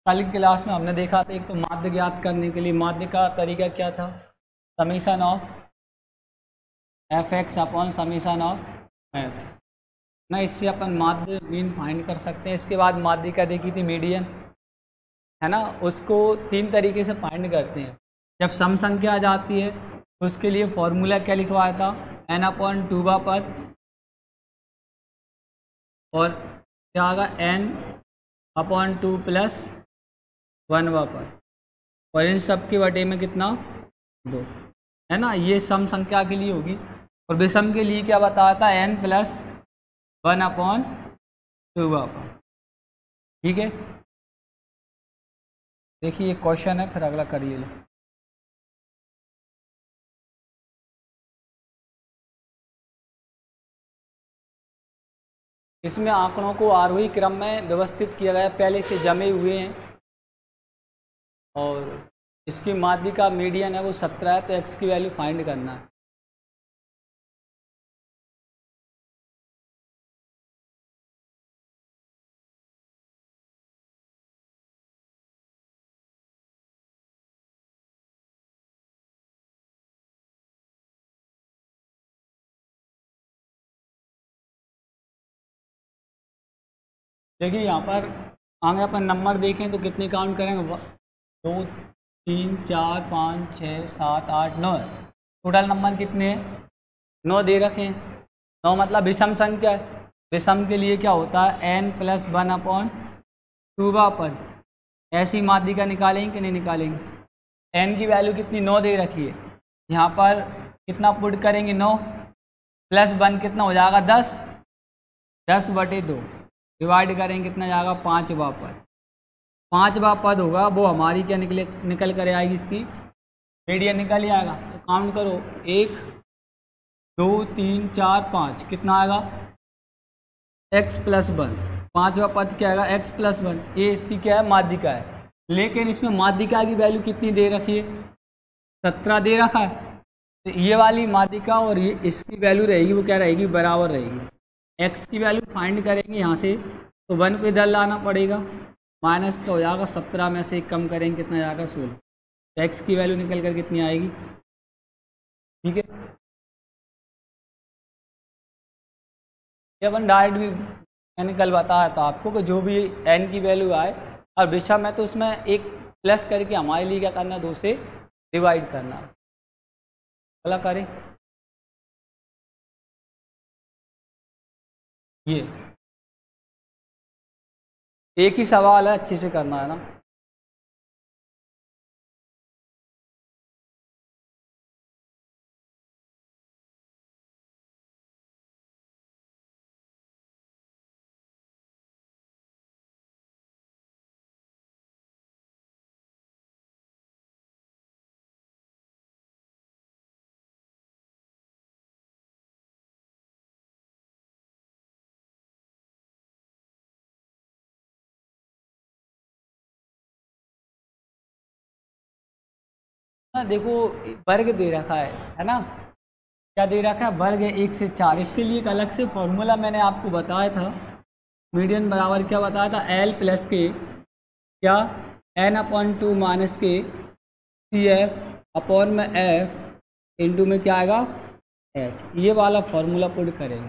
कल की क्लास में हमने देखा था, एक तो माध्य ज्ञात करने के लिए माध्य का तरीका क्या था, summation of F x upon summation of F ना, इससे अपन माध्य मीन फाइंड कर सकते हैं। इसके बाद माध्य का देखी थी मीडियन, है ना, उसको 3 तरीके से फाइंड करते हैं। जब सम संख्या आ जाती है उसके लिए फॉर्मूला क्या लिखवाया था, n अपॉन 2 पद और क्या आएगा n अपॉन 2 प्लस 1 पद, और इन सब के बटे में कितना 2, है ना। ये सम संख्या के लिए होगी। और विषम के लिए क्या बताया था, n प्लस 1 अपॉन 2 पद। ठीक है, देखिए क्वेश्चन है, फिर अगला करिए लो। इसमें आंकड़ों को आरोही क्रम में व्यवस्थित किया गया, पहले से जमे हुए हैं, और इसकी माध्य का मीडियन है वो 17 है, तो x की वैल्यू फाइंड करना है। देखिए यहाँ पर आगे अपन नंबर देखें तो कितने काउंट करेंगे, 2 3 4 5 6 7 8 9, टोटल नंबर कितने हैं, 9 दे रखे हैं। 9 मतलब विषम संख्या है। विषम के लिए क्या होता है, n प्लस 1 अपॉन 2 पद। ऐसी माध्यिका निकालेंगे कि नहीं निकालेंगे, n की वैल्यू कितनी 9 दे रखी है, यहाँ पर कितना पुट करेंगे 9 प्लस 1 कितना हो जाएगा 10, 10/2 डिवाइड करेंगे कितना जाएगा 5 पद। 5 पद होगा वो हमारी क्या निकल कर आएगी, इसकी मीडियन निकल ही आएगा। तो काउंट करो 1 2 3 4 5, कितना आएगा x प्लस 1, 5वां पद क्या आएगा x प्लस 1। ये इसकी क्या है, माध्यिका है। लेकिन इसमें माध्यिका की वैल्यू कितनी दे रखी है, 17 दे रखा है। तो ये वाली माध्यिका और ये इसकी वैल्यू रहेगी, वो क्या रहेगी, बराबर रहेगी। x की वैल्यू फाइंड करेंगे यहाँ से, तो 1 को इधर लाना पड़ेगा, माइनस का हो जाएगा, 17 में से 1 कम करेंगे कितना जाएगा 16। तो x की वैल्यू निकल कर कितनी आएगी। ठीक है, ये अपन डायरेक्ट भी मैंने कल बताया था आपको कि जो भी n की वैल्यू आए और विषम है तो उसमें एक प्लस करके हमारे लिए क्या करना, 2 से डिवाइड करना। अगला करें, ये एक ही सवाल है, अच्छे से करना है ना। देखो वर्ग दे रखा है ना, क्या दे रखा है, वर्ग है 1 से 4। इसके लिए एक अलग से फॉर्मूला मैंने आपको बताया था, मीडियन बराबर क्या बताया था, l प्लस के क्या n अपॉन 2 माइनस के सी एफ अपॉन में f इंटू में क्या आएगा h। ये वाला फॉर्मूला पुट करेंगे,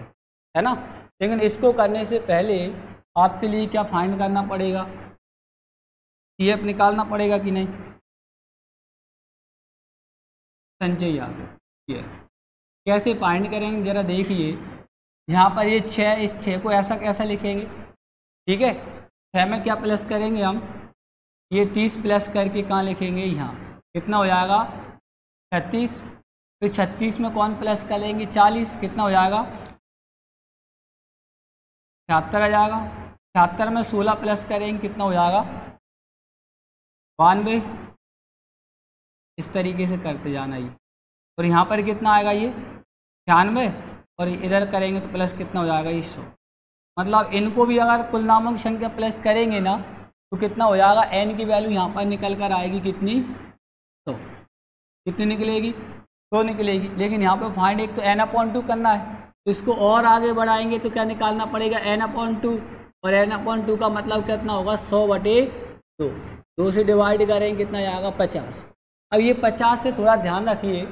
है ना। लेकिन इसको करने से पहले आपके लिए क्या फाइंड करना पड़ेगा, सी एफ निकालना पड़ेगा कि नहीं, संचय ये कैसे फाइंड करेंगे जरा देखिए। यहाँ पर ये 6, इस 6 को ऐसा कैसा लिखेंगे, ठीक है। 6 में क्या प्लस करेंगे हम, ये 30 प्लस करके कहाँ लिखेंगे, यहाँ कितना हो जाएगा 36। फिर 36 में कौन प्लस करेंगे 40, कितना हो जाएगा 76 आ जाएगा। 76 में 16 प्लस करेंगे कितना हो जाएगा 92। इस तरीके से करते जाना ये। और यहाँ पर कितना आएगा ये 96, और इधर करेंगे तो प्लस कितना हो जाएगा ये 100। मतलब इनको भी अगर कुल नामों की संख्या प्लस करेंगे ना तो कितना हो जाएगा, n की वैल्यू यहाँ पर निकल कर आएगी कितनी, तो कितनी निकलेगी 100 निकलेगी। लेकिन यहाँ पर फाइंड एक तो n अपॉन 2 करना है, तो इसको और आगे बढ़ाएंगे तो क्या निकालना पड़ेगा n अपॉन 2, और n अपॉन 2 का मतलब कितना होगा 100/2। दो, 2 से डिवाइड करेंगे कितना जाएगा 50। अब ये 50 से थोड़ा ध्यान रखिए,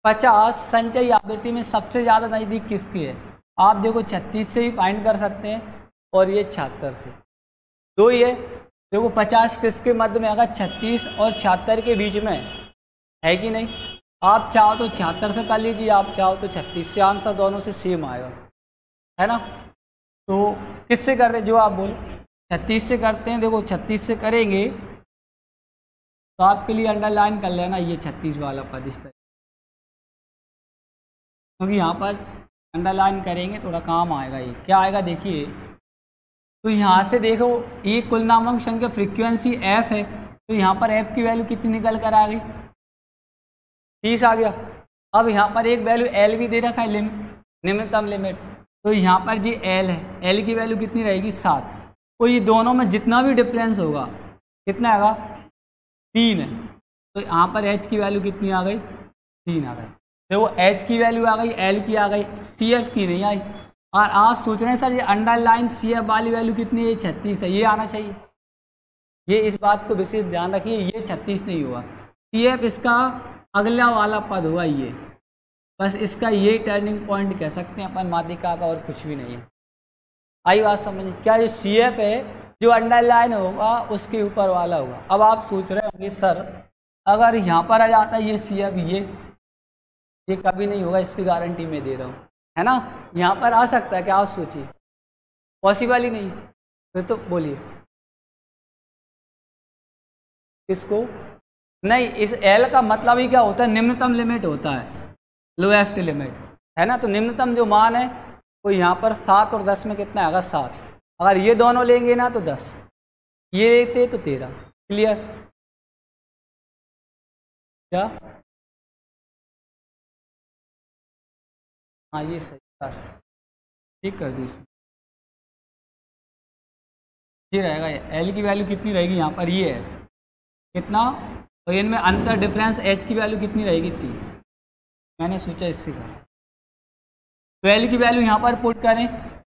50 संचयी आवृत्ति में सबसे ज़्यादा नज़दीक किसकी है? आप देखो 36 से भी फाइंड कर सकते हैं और ये 76 से, दो ही है। देखो 50 किसके मध्य में आएगा? 36 और 76 के बीच में है कि नहीं? आप चाहो तो 76 से कर लीजिए, आप चाहो तो 36 से, आंसर दोनों से सेम आएगा, है ना। तो किससे कर रहे हैं जो आप बोलो? 36 से करते हैं। देखो 36 से करेंगे तो आपके लिए अंडरलाइन कर लेना ये 36 वाला पद इस तरह, क्योंकि यहाँ पर अंडरलाइन करेंगे थोड़ा काम आएगा। ये क्या आएगा देखिए, तो यहाँ से देखो ये कुल नामक संख्या फ्रीक्वेंसी f है, तो यहाँ पर f की वैल्यू कितनी निकल कर आ गई? 30 आ गया। अब यहाँ पर एक वैल्यू l भी दे रखा है, निम्नतम लिमिट, तो यहाँ पर जी l है, l की वैल्यू कितनी रहेगी? 7। तो ये दोनों में जितना भी डिफरेंस होगा कितना आएगा? 3 है। तो यहाँ पर h की वैल्यू कितनी आ गई? 3 आ गई। देखो h की वैल्यू आ गई, l की आ गई, CF की नहीं आई। और आप सोच रहे हैं सर ये अंडरलाइन CF वाली वैल्यू कितनी है? 36 है, ये आना चाहिए। ये इस बात को विशेष ध्यान रखिए, ये 36 नहीं हुआ, CF इसका अगला वाला पद हुआ ये, बस इसका ये टर्निंग पॉइंट कह सकते हैं अपन माध्यिका का, और कुछ भी नहीं है। आई बात समझ? क्या जो CF है जो अंडरलाइन होगा उसके ऊपर वाला होगा। अब आप सोच रहे होंगे सर अगर यहाँ पर आ जाता है ये CF, ये कभी नहीं होगा, इसकी गारंटी मैं दे रहा हूँ, है ना। यहाँ पर आ सकता है क्या? आप सोचिए, पॉसिबल ही नहीं। फिर तो बोलिए इसको नहीं, इस L का मतलब ही क्या होता है? निम्नतम लिमिट होता है, लोएस्ट लिमिट, है ना। तो निम्नतम जो मान है वो यहाँ पर 7 और 10 में कितना आएगा? 7। अगर ये दोनों लेंगे ना तो 10, ये लेते तो 13। क्लियर? क्या? हाँ ये सही था, ठीक कर दी इसमें। ये रहेगा, एल की वैल्यू कितनी रहेगी यहाँ पर? ये है कितना, तो इनमें अंतर डिफरेंस एच की वैल्यू कितनी रहेगी? 3। मैंने सोचा इससे कहा, तो एल की वैल्यू यहाँ पर पुट करें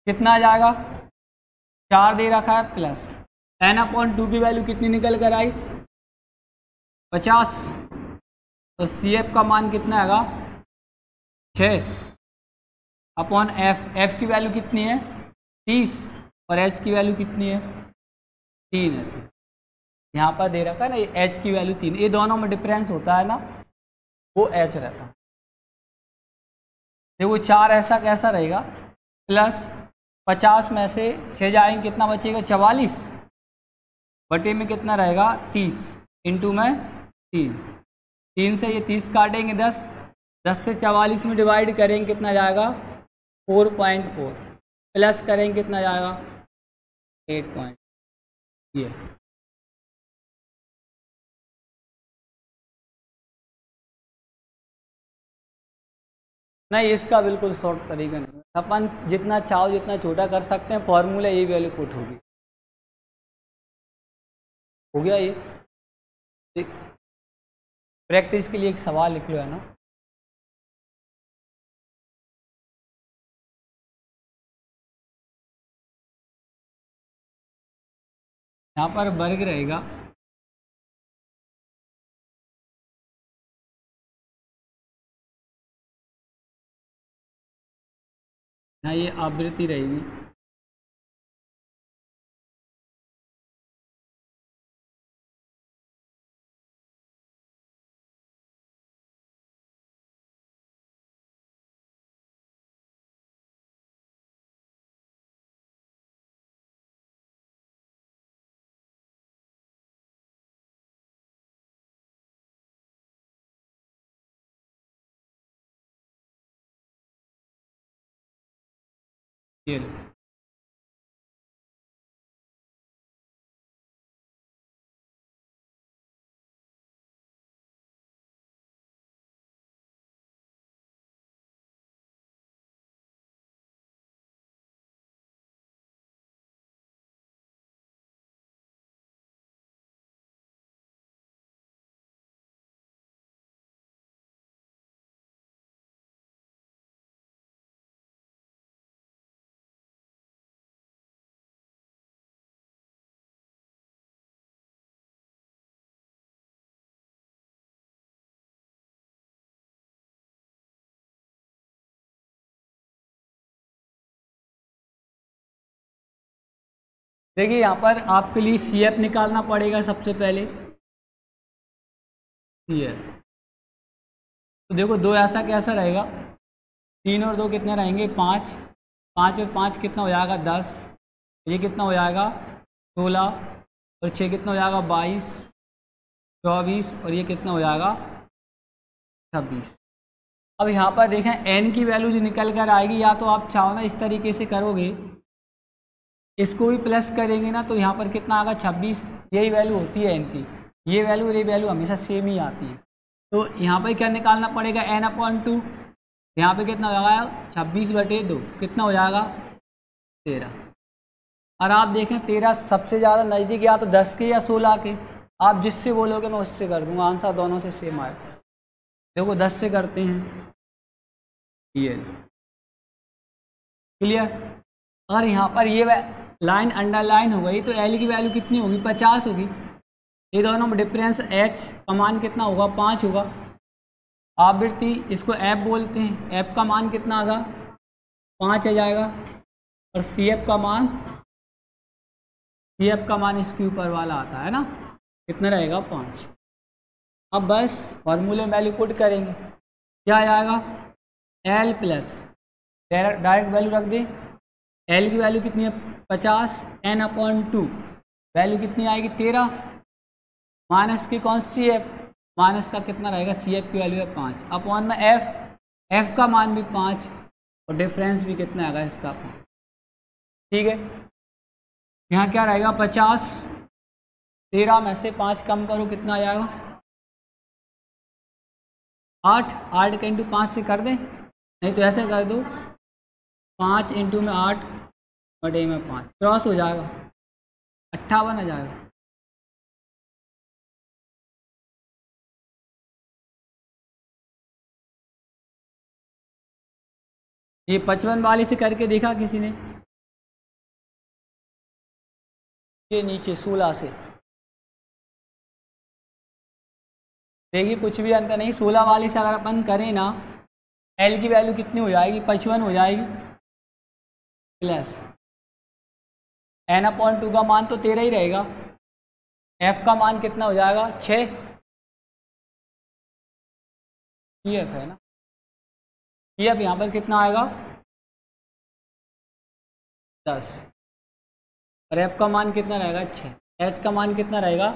कितना आ जाएगा? 4 दे रखा है, प्लस n/2 की वैल्यू कितनी निकल कर आई? 50। तो CF का मान कितना आएगा? 6/f की वैल्यू कितनी है? 30, और h की वैल्यू कितनी है? 3 है। यहाँ पर दे रखा है ना, ये h की वैल्यू 3, ये दोनों में डिफरेंस होता है ना, वो h रहता है। देखो 4 ऐसा कैसा रहेगा? प्लस 50 में से 6 जाएंगे कितना बचेगा? 44 बटे में कितना रहेगा? 30 इंटू में 3, 3 से ये 30 काटेंगे 10, 10 से 44 में डिवाइड करेंगे कितना जाएगा? 4.4, प्लस करेंगे कितना जाएगा? 8 ये। नहीं, इसका बिल्कुल शॉर्ट तरीका नहीं, अपन जितना चाहो जितना छोटा कर सकते हैं, फॉर्मूला ये वैल्यू पुट होगी। हो गया ये प्रैक्टिस के लिए एक सवाल लिख लो, है ना। यहाँ पर वर्ग रहेगा, यहाँ ये आवृत्ति रहेगी। ये लो। देखिए यहाँ पर आपके लिए CF निकालना पड़ेगा सबसे पहले। CF तो देखो 2 ऐसा कैसा रहेगा, 3 और 2 कितने रहेंगे 5, 5 और 5 कितना हो जाएगा 10, ये कितना हो जाएगा 16 और 6 कितना हो जाएगा 22, 24 और ये कितना हो जाएगा 26। अब यहाँ पर देखें n की वैल्यू जो निकल कर आएगी, या तो आप चाहो ना इस तरीके से करोगे, इसको भी प्लस करेंगे ना तो यहाँ पर कितना आएगा 26। यही वैल्यू होती है n की, ये वैल्यू और ये वैल्यू हमेशा सेम ही आती है। तो यहाँ पर क्या निकालना पड़ेगा n/2, यहाँ पे कितना हो जाएगा 26/2 कितना हो जाएगा 13। और आप देखें 13 सबसे ज़्यादा नज़दीक या तो 10 के या 16 के, आप जिससे बोलोगे मैं उससे कर दूंगा, आंसर दोनों से सेम आएगा। देखो 10 से करते हैं, ये क्लियर। अगर यहाँ पर ये लाइन अंडरलाइन हो गई तो L की वैल्यू कितनी होगी 50 होगी। ये दोनों में डिफरेंस H का मान कितना होगा 5 होगा। आवृत्ति इसको F बोलते हैं, F का मान कितना आएगा 5 आ जाएगा। और CF का मान इसके ऊपर वाला आता है ना, कितना रहेगा 5। अब बस फॉर्मूले में वैल्यू पुट करेंगे, क्या आ जाएगा L प्लस डायरेक्ट वैल्यू रख दें, L की वैल्यू कितनी है 50, n/2 वैल्यू कितनी आएगी 13, माइनस की कौन सी CF, माइनस का कितना रहेगा CF की वैल्यू है 5 अपॉन में F का मान भी 5 और डिफरेंस भी कितना आएगा इसका 5। ठीक है, यहाँ क्या रहेगा 50, 13 में से 5 कम करो कितना आ जाएगा 8 का इंटू 5 से कर दें, नहीं तो ऐसे कर दो 5 इंटू में 8 बटे में 5 क्रॉस हो जाएगा 58 आ जाएगा। ये 55 वाले से करके देखा किसी ने, ये नीचे 16 से देखिए कुछ भी अंतर नहीं। 16 वाले से अगर अपन करें ना, L की वैल्यू कितनी हो जाएगी 55 हो जाएगी, प्लस n/2 का मान तो 13 ही रहेगा, F का मान कितना हो जाएगा 6, CF है ना, CF यहाँ पर कितना आएगा 10 और F का मान कितना रहेगा 6, H का मान कितना रहेगा,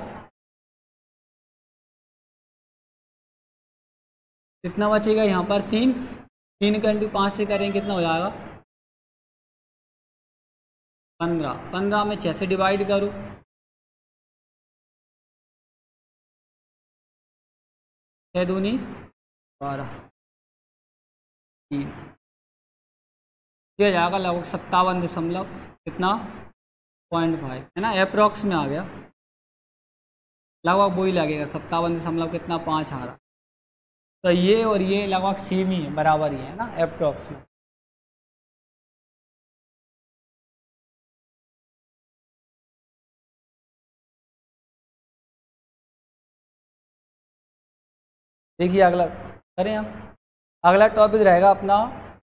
कितना बचेगा यहाँ पर 3 का इंटू 5 से करें कितना हो जाएगा 15 में 6 से डिवाइड करो, 6 दूनी 12, 3 ये जाएगा लगभग 57 दशमलव कितना 0.5 है ना, अप्रॉक्स में आ गया, लगभग वही लगेगा 57 दशमलव कितना 5 आ रहा। तो ये और ये लगभग सेम ही है, बराबर ही है ना अप्रॉक्स में। देखिए अगला करें हम, अगला टॉपिक रहेगा अपना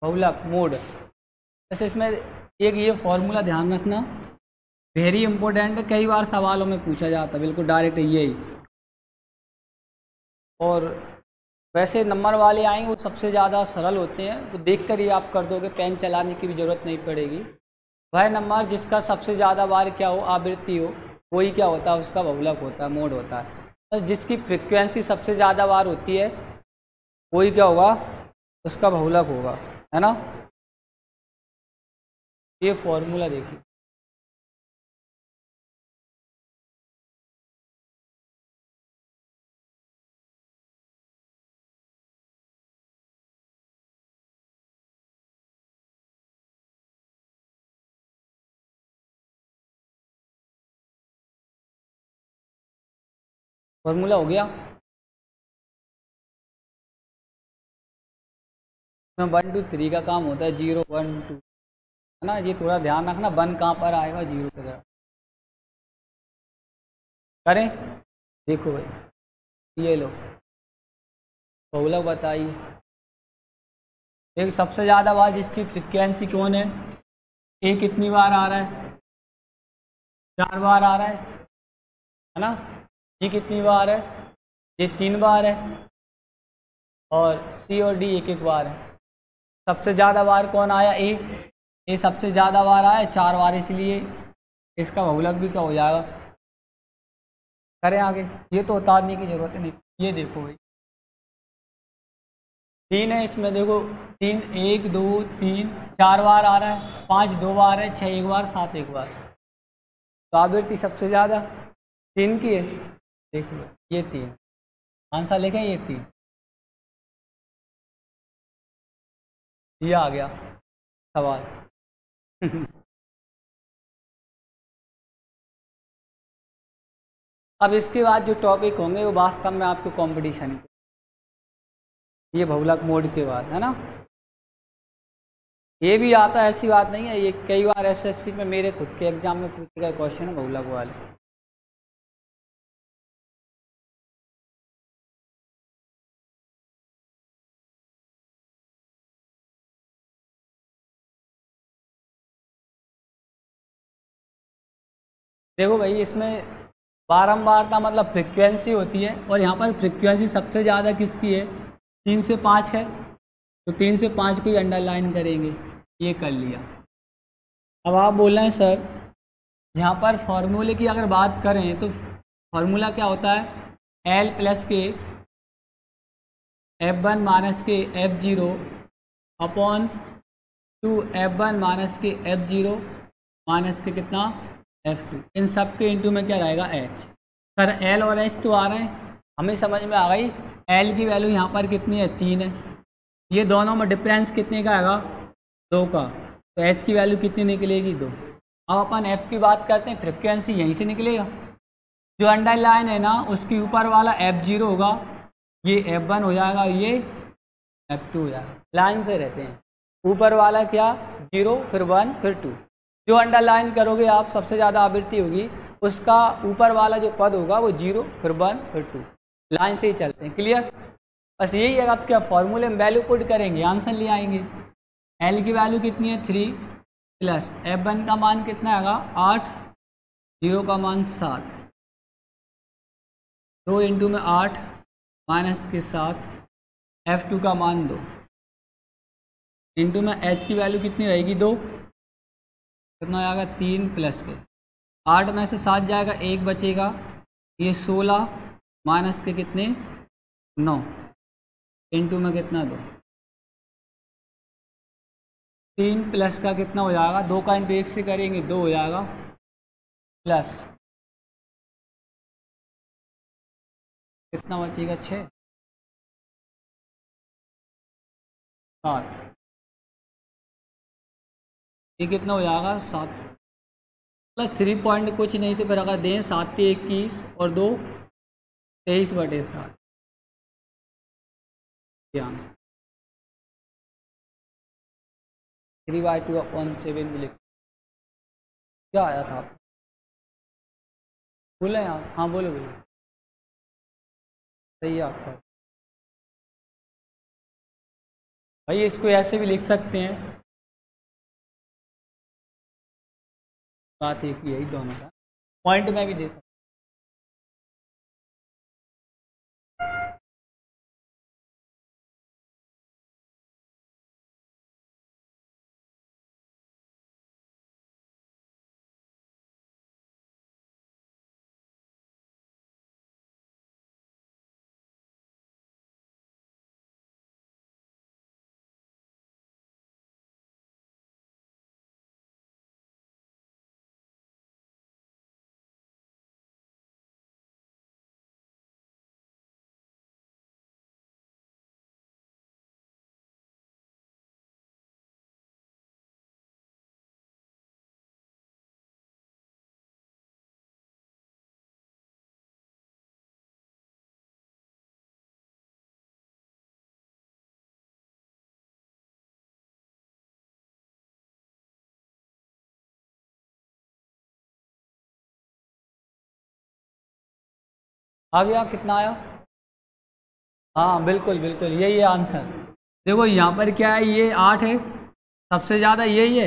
बहुलक मोड। जैसे इसमें एक ये फॉर्मूला ध्यान रखना, वेरी इंपॉर्टेंट है, कई बार सवालों में पूछा जाता है, बिल्कुल डायरेक्ट यही। और वैसे नंबर वाले आएंगे वो सबसे ज़्यादा सरल होते हैं, तो देख कर ही आप कर दोगे, पेन चलाने की भी ज़रूरत नहीं पड़ेगी। वह नंबर जिसका सबसे ज़्यादा बार क्या हो आवृत्ति हो, वही क्या होता है उसका बहुलक होता है, मोड होता है। तो जिसकी फ्रिक्वेंसी सबसे ज़्यादा बार होती है वही क्या होगा उसका बहुलक होगा, है ना। ये फॉर्मूला देखिए, फॉर्मूला हो गया। 1 2 3 का काम होता है 0 1 2, है ना। ये थोड़ा ध्यान रखना, 1 कहाँ पर आएगा 0 की तरह। करें देखो भाई, ये लो बहुलक बताइए। एक सबसे ज़्यादा बार जिसकी फ्रिक्वेंसी कौन है, ए कितनी बार आ रहा है 4 बार आ रहा है ना। ये कितनी बार है, ये 3 बार है, और सी और डी एक एक बार है। सबसे ज़्यादा बार कौन आया, ए सबसे ज़्यादा बार आया 4 बार, इसलिए इसका बहुलक भी क्या हो जाएगा। करें आगे, ये तो उतारने की ज़रूरत नहीं। ये देखो भाई 3 है, इसमें देखो 3 1 2 3 4 बार आ रहा है, 5 2 बार है, 6 एक बार, 7 एक बार। तो आवृत्ति सबसे ज़्यादा 3 की है। देखो ये 3 आंसर लिखें, ये 3 ये आ गया सवाल। अब इसके बाद जो टॉपिक होंगे वो वास्तव में आपके कंपटीशन के, ये बहुलक मोड के बाद है ना। ये भी आता है, ऐसी बात नहीं है, ये कई बार एसएससी में मेरे खुद के एग्जाम में पूछे गए क्वेश्चन है बहुलक वाले। देखो भाई इसमें बारंबारता मतलब फ्रिक्वेंसी होती है, और यहाँ पर फ्रिक्वेंसी सबसे ज़्यादा किसकी है, 3 से 5 है, तो 3 से 5 को ही अंडरलाइन करेंगे। ये कर लिया। अब आप बोल रहे हैं सर यहाँ पर फॉर्मूले की अगर बात करें तो फॉर्मूला क्या होता है, L प्लस के F1 माइनस के F0 अपॉन 2 F1 माइनस के F0 माइनस के कितना F2, इन सब के इंटू में क्या रहेगा H। सर L और H तो आ रहे हैं, हमें समझ में आ गई। L की वैल्यू यहाँ पर कितनी है, 3 है, ये दोनों में डिफरेंस कितने का आएगा, 2 का, तो H की वैल्यू कितनी निकलेगी, 2। अब अपन F की बात करते हैं, फ्रिक्वेंसी यहीं से निकलेगा, जो अंडरलाइन है ना उसके ऊपर वाला F0 होगा, ये F1 हो जाएगा, ये F2 हो जाएगा, लाइन से रहते हैं। ऊपर वाला क्या 0 फिर 1 फिर 2, जो अंडरलाइन करोगे आप सबसे ज़्यादा आवृत्ति होगी उसका ऊपर वाला जो पद होगा वो 0 फिर 1 फिर 2, लाइन से ही चलते हैं। क्लियर, बस यही है। आप क्या फॉर्मूले में वैल्यू पुट करेंगे, आंसर ले आएंगे। L की वैल्यू कितनी है 3 प्लस F1 का मान कितना आएगा 8, 0 का मान 7, 2 इंटू में 8 माइनस के 7, F2 का मान 2 इंटू में H की वैल्यू कितनी रहेगी 2, कितना आएगा 3 प्लस के 8 में से 7 जाएगा 1 बचेगा, ये 16 माइनस के कितने 9 इंटू में कितना 2, 3 प्लस का कितना हो जाएगा 2 का इंटू 1 से करेंगे 2 हो जाएगा, प्लस कितना बचेगा 6 7, ये कितना हो जाएगा 7, मतलब 3 पॉइंट कुछ नहीं तो फिर अगर दें 7 के 21 और 2 23/7, ध्यान 3/2/7 भी लिख। क्या आया था आप बोले आप, हाँ बोलो बोलो, सही है आपका भाई। इसको ऐसे भी लिख सकते हैं, बात एक ही है, दोनों का पॉइंट में भी दे सकते। आ गया, कितना आया, हाँ बिल्कुल बिल्कुल यही है आंसर। देखो यहाँ पर क्या है, ये 8 है, सबसे ज़्यादा यही है,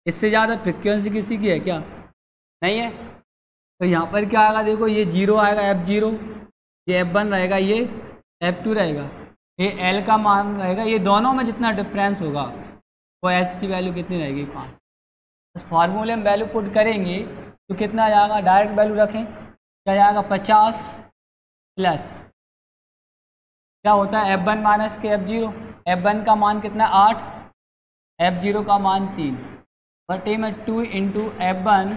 इससे ज़्यादा फ्रिक्वेंसी किसी की है क्या, नहीं है। तो यहाँ पर क्या आएगा, देखो ये 0 आएगा F0, ये F1 रहेगा, ये F2 रहेगा, ये L का मान रहेगा। ये दोनों में जितना डिफरेंस होगा वो H की वैल्यू कितनी रहेगी, 5। इस फार्मूले में वैल्यू पुट करेंगे तो कितना आ जाएगा, डायरेक्ट वैल्यू रखें, क्या जाएगा 50 प्लस क्या होता है F1 माइनस के F0। F1 का मान कितना 8, F0 का मान 3, बटे में 2 इंटू F1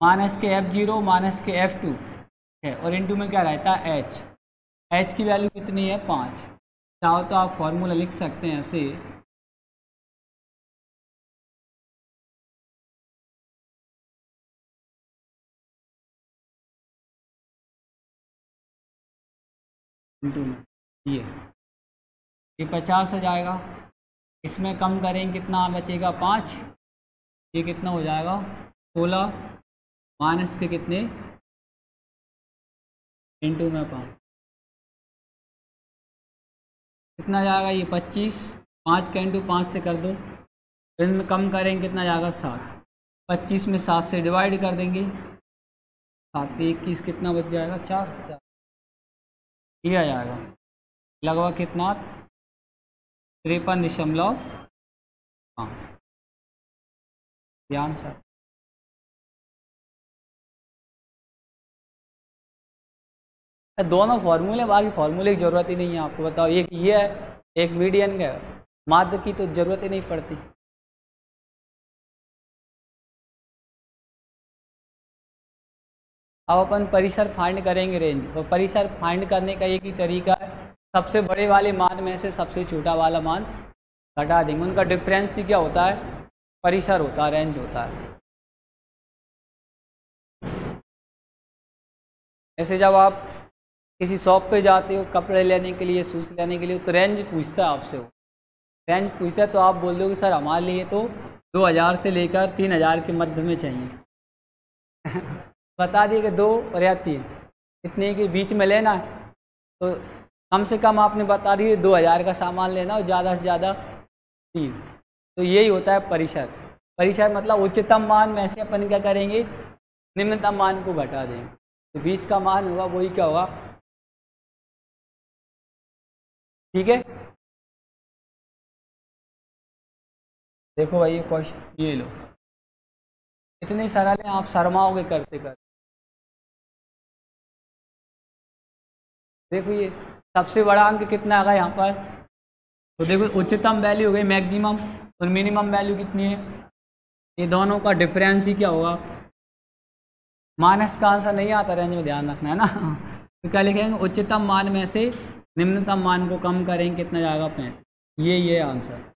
माइनस के F0 माइनस के F2 है, और इंटू में क्या रहता है H की वैल्यू कितनी है 5। चाहो तो आप फॉर्मूला लिख सकते हैं ऐसे, इंटू में ये 50 हो जाएगा, इसमें कम करेंगे कितना बचेगा 5, ये कितना हो जाएगा 16 माइनस के कितने इंटू में 5, कितना जाएगा ये 25, 5 का इंटू 5 से कर दो, फिर में कम करेंगे कितना जाएगा 7, 25 में 7 से डिवाइड कर देंगे, 7 21 कितना बच जाएगा 4 ये आ जाएगा लगभग कितना 53.5। ध्यान से दोनों फार्मूले, बाकी फार्मूले की ज़रूरत ही नहीं है आपको। बताओ एक ये है, एक मीडियन का, माध्य की तो ज़रूरत ही नहीं पड़ती। अब अपन परिसर फाइंड करेंगे रेंज, और परिसर फाइंड करने का एक ही तरीका है, सबसे बड़े वाले मान में से सबसे छोटा वाला मान घटा देंगे। उनका डिफरेंस ही क्या होता है, परिसर होता है, रेंज होता है। ऐसे जब आप किसी शॉप पे जाते हो कपड़े लेने के लिए, शूज़ लेने के लिए, तो रेंज पूछता है आपसे, वो रेंज पूछता है, तो आप बोल दो कि सर हमारे लिए तो 2000 से लेकर 3000 के मध्य में चाहिए। बता दिए कि 2 और या 3 इतने के बीच में लेना है, तो कम से कम आपने बता दिए 2000 का सामान लेना और ज़्यादा से ज़्यादा 3। तो यही होता है परिसर। परिसर मतलब उच्चतम मान में से अपन क्या करेंगे, निम्नतम मान को घटा देंगे, तो बीच का मान होगा वही क्या होगा, ठीक है। देखो भाई ये क्वेश्चन ये लो, इतने सरल हैं, आप शर्माओगे करते करते। देखो ये सबसे बड़ा अंक कितना आ गया यहाँ पर, तो देखो उच्चतम वैल्यू हो गई मैक्सिमम, और मिनिमम वैल्यू कितनी है, ये दोनों का डिफरेंस ही क्या होगा, माइनस का आंसर नहीं आता रेंज में, ध्यान रखना है ना। तो क्या लिखेंगे, उच्चतम मान में से निम्नतम मान को कम करेंगे, कितना जाएगा 5, ये आंसर।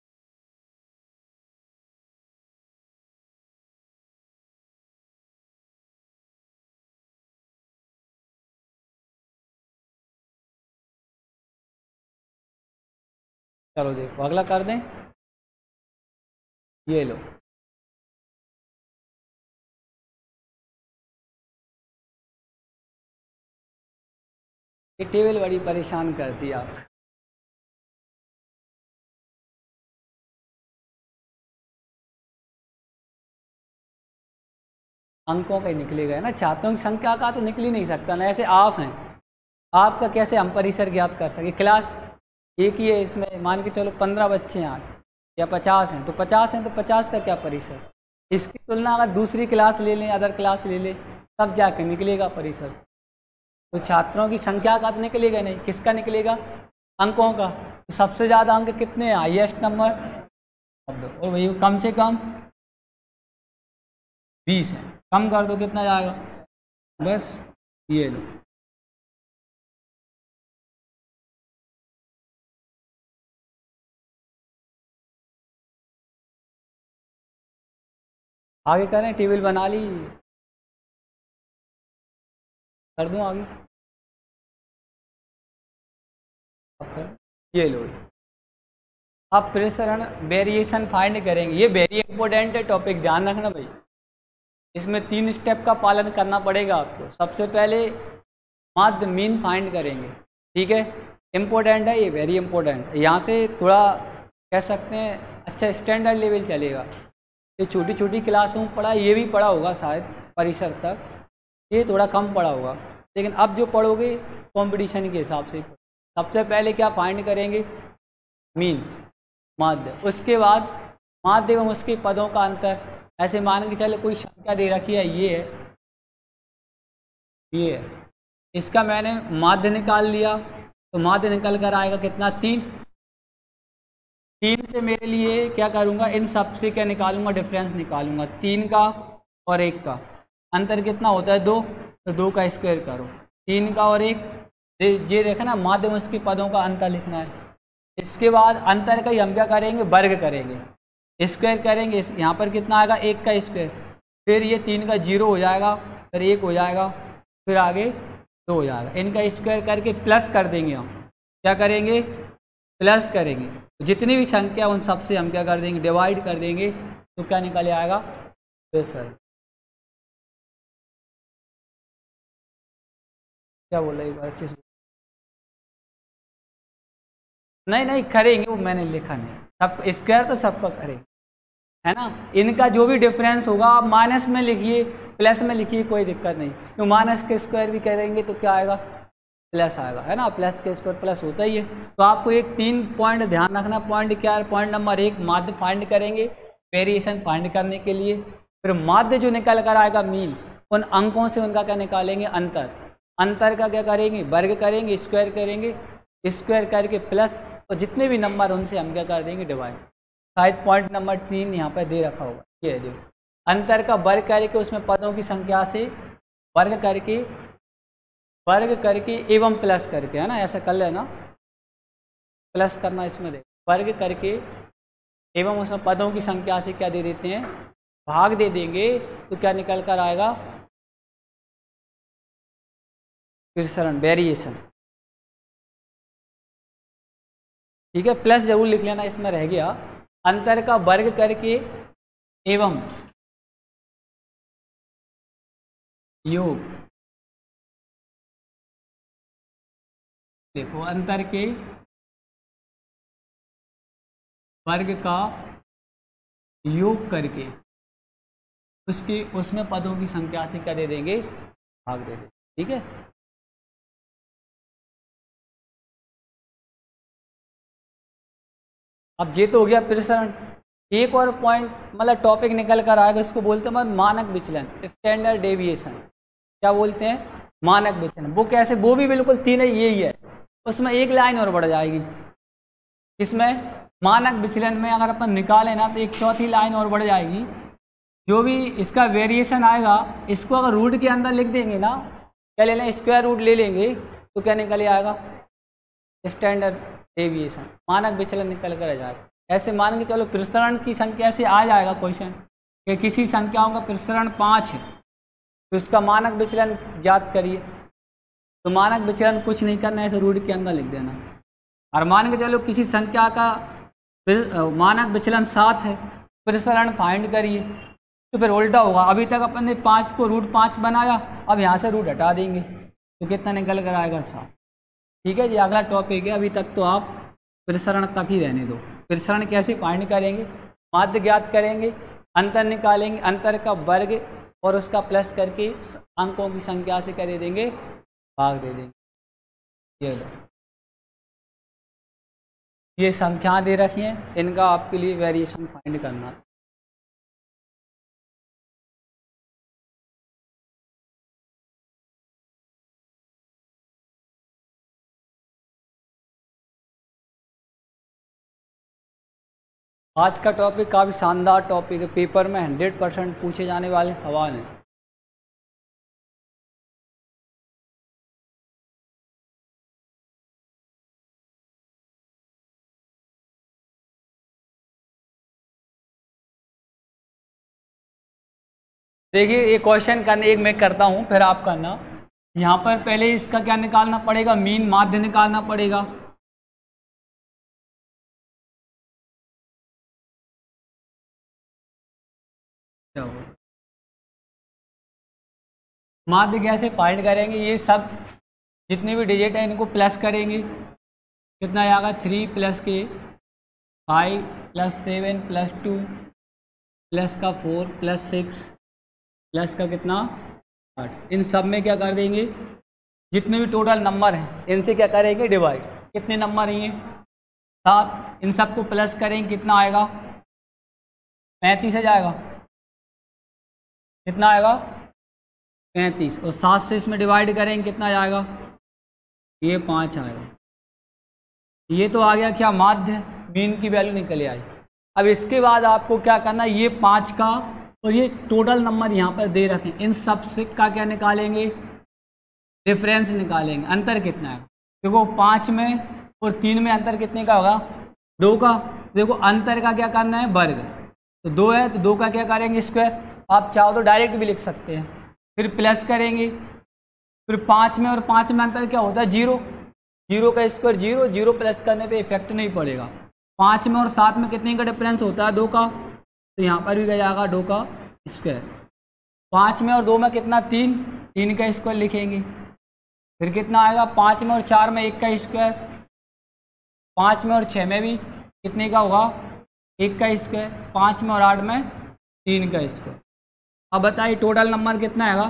चलो देखो अगला कर दें, ये लो, ये टेबल बड़ी परेशान करती है आप। अंकों का ही निकलेगा ना, छात्रों की संख्या का तो निकल ही नहीं सकता ना। ऐसे आप हैं, आपका कैसे हम परिसर ज्ञात कर सके, क्लास एक ही है, इसमें मान के चलो 15 बच्चे हैं आज, या 50 हैं, तो 50 हैं तो 50 का क्या परिसर। इसकी तुलना अगर दूसरी क्लास ले लें, अदर क्लास ले लें, तब जाके निकलेगा परिसर। तो छात्रों की संख्या का तो निकलेगा नहीं, किसका निकलेगा, अंकों का। तो सबसे ज़्यादा अंक कितने हैं, हाईएस्ट नंबर, और वही कम से कम 20 है, कम कर दो कितना जाएगा, बस ये लो। आगे करें, टेबल बना ली, कर दूं आगे, ये लो। अब प्रसरण वेरिएशन फाइंड करेंगे, ये वेरी इंपॉर्टेंट है टॉपिक, ध्यान रखना भाई। इसमें 3 स्टेप का पालन करना पड़ेगा आपको। सबसे पहले माध्य मीन फाइंड करेंगे, ठीक है, इम्पोर्टेंट है ये, वेरी इंपॉर्टेंट। यहाँ से थोड़ा कह सकते हैं अच्छा स्टैंडर्ड लेवल चलेगा। ये छोटी छोटी क्लासों में पढ़ा, ये भी पढ़ा होगा शायद परिसर तक, ये थोड़ा कम पढ़ा होगा, लेकिन अब जो पढ़ोगे कंपटीशन के हिसाब से। सबसे पहले क्या फाइंड करेंगे, मीन, माध्य, उसके बाद माध्य एवं उसके पदों का अंतर। ऐसे मान के चले कोई संख्या दे रखी है, ये है, ये है, इसका मैंने माध्य निकाल लिया, तो माध्य निकल कर आएगा कितना, 3। 3 से मेरे लिए क्या करूँगा, इन सब से क्या निकालूंगा, डिफरेंस निकालूंगा, 3 का और 1 का अंतर कितना होता है, 2, तो 2 का स्क्वायर करो, 3 का और 1, ये देखा ना, माध्यम उसके पदों का अंतर लिखना है। इसके बाद अंतर का ही हम क्या करेंगे, वर्ग करेंगे, स्क्वायर करेंगे, यहाँ पर कितना आएगा, 1 का स्क्वायर, फिर ये 3 का 0 हो जाएगा, फिर 1 हो जाएगा, फिर आगे 2 हो जाएगा, इनका स्क्वायर करके प्लस कर देंगे। हम क्या करेंगे, प्लस करेंगे, जितनी भी संख्या उन सब से हम क्या कर देंगे, डिवाइड कर देंगे, तो क्या निकल आएगा, प्रेशर। क्या बोला एक बार अच्छे से, नहीं करेंगे, वो मैंने लिखा नहीं, सब स्क्वायर तो सबका करेंगे, है ना। इनका जो भी डिफरेंस होगा आप माइनस में लिखिए, प्लस में लिखिए, कोई दिक्कत नहीं, तो माइनस के स्क्वायर भी करेंगे तो क्या आएगा, प्लस आएगा, है ना, प्लस के स्क्वायर प्लस होता ही है। तो आपको एक 3 पॉइंट ध्यान रखना, पॉइंट क्या है, पॉइंट नंबर 1, माध्य फाइंड करेंगे वेरिएशन फाइंड करने के लिए, फिर माध्य जो निकल कर आएगा मीन, उन अंकों से उनका क्या निकालेंगे, अंतर, अंतर का क्या करेंगे, वर्ग करेंगे, स्क्वायर करेंगे, स्क्वायर करके प्लस, तो जितने भी नंबर उनसे हम क्या कर देंगे, डिवाइड। शायद पॉइंट नंबर 3 यहाँ पर दे रखा होगा, ये है, देखो, अंतर का वर्ग करके उसमें पदों की संख्या से वर्ग करके एवं प्लस करके, है ना, ऐसा कर लेना, प्लस करना इसमें, देख, वर्ग करके एवं उसमें पदों की संख्या से क्या दे देते हैं, भाग दे देंगे, तो क्या निकल कर आएगा, प्रसरण, वेरिएशन। ठीक है, प्लस जरूर लिख लेना, इसमें रह गया, अंतर का वर्ग करके एवं योग, देखो, अंतर के वर्ग का योग करके उसमें पदों की संख्या से क्या दे देंगे, भाग दे देंगे। ठीक है, अब ये तो हो गया प्रसरण। एक और पॉइंट मतलब टॉपिक निकल कर आएगा, इसको बोलते हैं मानक विचलन, स्टैंडर्ड डेविएशन। क्या बोलते हैं, मानक विचलन। वो कैसे, वो भी बिल्कुल 3 यही है, उसमें एक लाइन और बढ़ जाएगी। इसमें मानक विचलन में अगर अपन निकालें ना, तो एक चौथी लाइन और बढ़ जाएगी। जो भी इसका वेरिएशन आएगा, इसको अगर रूट के अंदर लिख देंगे ना, क्या ले लें, स्क्वायर रूट ले लेंगे, तो क्या निकल आएगा, स्टैंडर्ड डेविएशन, मानक विचलन निकल कर आ जाएगा। ऐसे मान के चलो प्रसरण की संख्या से आ जाएगा क्वेश्चन कि किसी संख्याओं का प्रसरण 5 है, तो इसका मानक विचलन ज्ञात करिए। तो मानक विचलन कुछ नहीं करना है, ऐसे रूट के अंदर लिख देना। और मान के चलो किसी संख्या का मानक विचलन 7 है, प्रसरण फाइंड करिए, तो फिर उल्टा होगा। अभी तक अपन ने 5 को रूट 5 बनाया, अब यहाँ से रूट हटा देंगे, तो कितना निकल कर आएगा, 7। ठीक है जी, अगला टॉपिक है, अभी तक तो आप प्रसरण तक ही रहने दो। प्रसरण कैसे फाइंड करेंगे, माध्य ज्ञात करेंगे, अंतर निकालेंगे, अंतर का वर्ग और उसका प्लस करके अंकों की संख्या से क्या दे देंगे, भाग दे देंगे। ये लो, ये संख्या दे रखी हैं, इनका आपके लिए वेरिएशन फाइंड करना। आज का टॉपिक काफ़ी शानदार टॉपिक है, पेपर में 100% पूछे जाने वाले सवाल हैं। देखिए, ये क्वेश्चन करने एक मैं करता हूँ, फिर आप करना। यहाँ पर पहले इसका क्या निकालना पड़ेगा, मीन, माध्य निकालना पड़ेगा। माध्य कैसे फाइंड करेंगे, ये सब जितने भी डिजिट है इनको प्लस करेंगे, कितना आएगा, 3 + के 5 + 7 + 2 प्लस का 4 प्लस 6 प्लस का कितना 8। इन सब में क्या कर देंगे, जितने भी टोटल नंबर हैं इनसे क्या करेंगे डिवाइड। कितने नंबर हैं ये 7, इन सबको प्लस करेंगे कितना आएगा 35 आ जाएगा। कितना आएगा 35, और 7 से इसमें डिवाइड करेंगे कितना आ जाएगा, ये 5 आएगा। ये तो आ गया क्या माध्य, मीन की वैल्यू निकल आई। अब इसके बाद आपको क्या करना, ये 5 का और ये टोटल नंबर यहाँ पर दे रखे इन सब से का क्या निकालेंगे, डिफरेंस निकालेंगे। अंतर कितना है देखो 5 में और 3 में अंतर कितने का होगा 2 का। देखो अंतर का क्या करना है वर्ग, तो 2 है तो 2 का क्या करेंगे स्क्वायर। आप चाहो तो डायरेक्ट भी लिख सकते हैं। फिर प्लस करेंगे, फिर 5 में और 5 में अंतर क्या होता है 0, 0 का स्क्वायर 0, 0 प्लस करने पे इफेक्ट नहीं पड़ेगा। 5 में और 7 में कितने का डिफरेंस होता है 2 का, तो यहाँ पर भी जाएगा 2 का स्क्वायर। 5 में और 2 में कितना 3, 3 का स्क्वायर लिखेंगे। फिर कितना आएगा 5 में और 4 में 1 का स्क्वायर, 5 में और 6 में भी कितने का होगा 1 का स्क्वायर, 5 में और 8 में 3 का स्क्वायर। अब बताइए टोटल नंबर कितना आएगा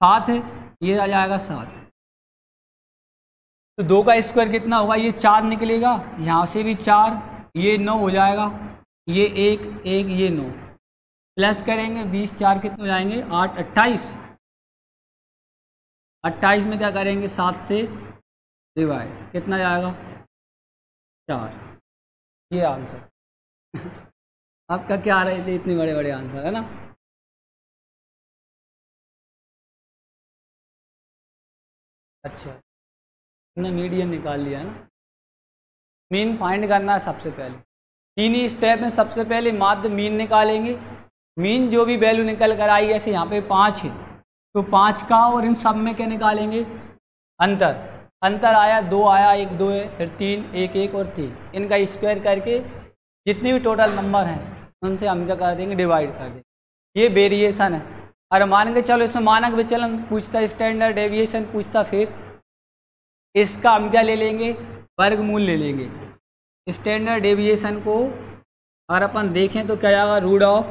7 है, ये आ जाएगा 7। तो 2 का स्क्वायर कितना होगा, ये 4 निकलेगा, यहाँ से भी 4, ये 9 हो जाएगा, ये 1 1 ये 9 प्लस करेंगे 20 4 कितने हो जाएंगे 8 28। 28 में क्या करेंगे 7 से डिवाइड कितना जाएगा 4। ये आंसर आपका क्या आ रहे थे, इतने बड़े बड़े आंसर है ना। अच्छा हमने मीडियन निकाल लिया है ना। मीन फाइंड करना है सबसे पहले, 3 ही स्टेप में। सबसे पहले माध्य मीन निकालेंगे। मीन जो भी वैल्यू निकल कर आई, जैसे यहाँ पे 5 है तो 5 का और इन सब में क्या निकालेंगे अंतर। अंतर आया 2 आया, 1 2 है, फिर 3 1 1 और 3, इनका स्क्वायर करके जितने भी टोटल नंबर हैं उनसे हम क्या कर देंगे डिवाइड कर देंगे। ये वेरिएशन है। और मान के चलो इसमें मानक विचलन पूछता, स्टैंडर्ड डेविएशन पूछता, फिर इसका हम क्या ले लेंगे वर्गमूल ले लेंगे। स्टैंडर्ड डेविएशन को अगर अपन देखें तो क्या आएगा रूट ऑफ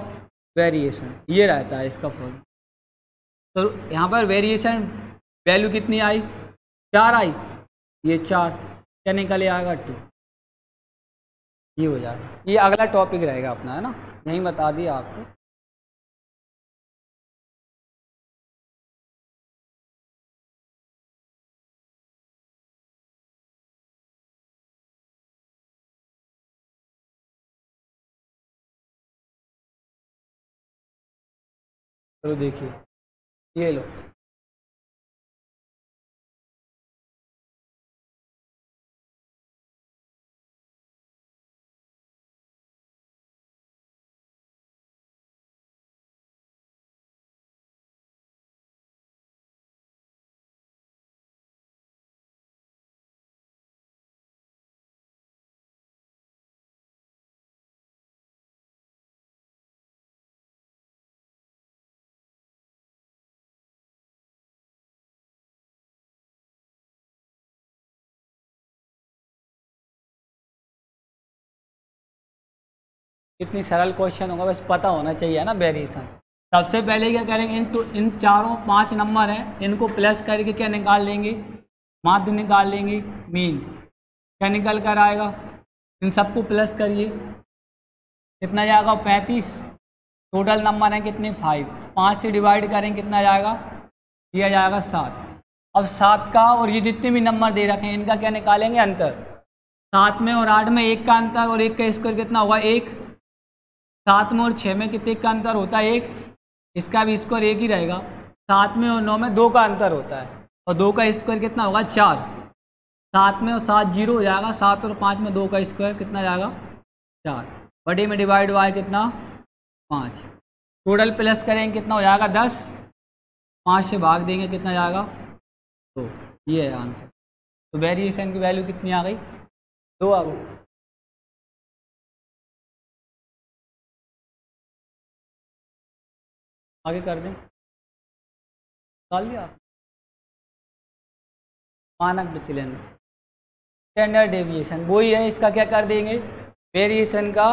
वेरिएशन, ये रहता है इसका फॉर्मूला। तो यहाँ पर वेरिएशन वैल्यू कितनी आई 4 आई, ये 4 क्या निकले आएगा 2, ये हो जाएगा। ये अगला टॉपिक रहेगा अपना है ना, यहीं बता दिया आपको। चलो देखिए ये लो, कितनी सरल क्वेश्चन होगा, बस पता होना चाहिए ना वेरिएशन। सबसे पहले क्या करेंगे, इन चारों 5 नंबर हैं इनको प्लस करके क्या निकाल लेंगे माध्य निकाल लेंगे मीन। क्या निकल कर आएगा, इन सबको प्लस करिए कितना जाएगा 35। टोटल नंबर है कितने 5, 5 से डिवाइड करें कितना जाएगा, ये आ जाएगा 7। अब 7 का और ये जितने भी नंबर दे रखे हैं इनका क्या निकालेंगे अंतर। 7 में और 8 में 1 का अंतर, और 1 का स्क्वायर कितना होगा 1। 7 में और 6 में कितने का अंतर होता है 1, इसका भी स्क्वायर 1 ही रहेगा। 7 में और 9 में 2 का अंतर होता है, और 2 का स्क्वायर कितना होगा 4। 7 में और 7 0 हो जाएगा, 7 और 5 में 2 का स्क्वायर कितना जाएगा 4। बड़े में डिवाइड हुआ है कितना 5। टोटल प्लस करेंगे कितना हो जाएगा 10, 5 से भाग देंगे कितना जाएगा 2। ये है आंसर। तो वेरिएशन की वैल्यू कितनी आ गई 2 आ गई। आगे कर दें, डाल लिया मानक विचलन स्टैंडर्ड डेविएशन वही है, इसका क्या कर देंगे वेरिएशन का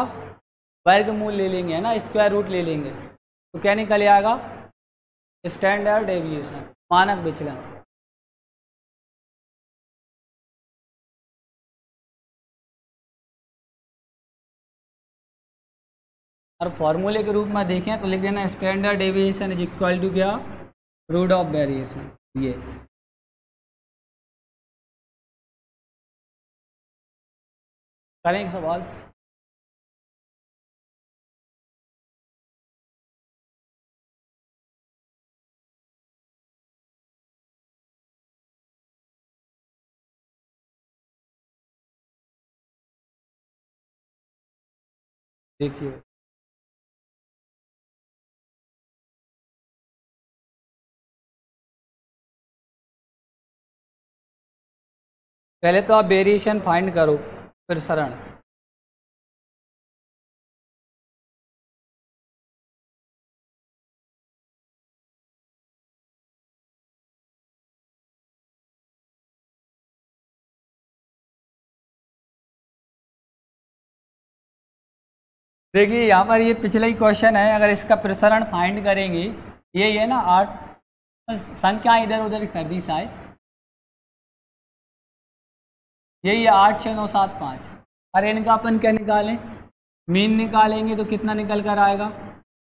वर्गमूल ले लेंगे, है ना, स्क्वायर रूट ले लेंगे, तो क्या निकल आएगा? स्टैंडर्ड डेविएशन, मानक विचलन। और फॉर्मूले के रूप में देखें तो लिख देना standard deviation is equal to क्या? Root of variation. ये करेंगे सवाल। देखिए पहले तो आप वेरिएशन फाइंड करो, फिर सरण। देखिए यहाँ पर ये पिछला ही क्वेश्चन है, अगर इसका प्रसरण फाइंड करेंगे, ये है ना 8, संख्या इधर उधर कर दी शायद, यही है 8 6 9 7 5। अरे इनका अपन क्या निकालें? मीन निकालेंगे तो कितना निकल कर आएगा?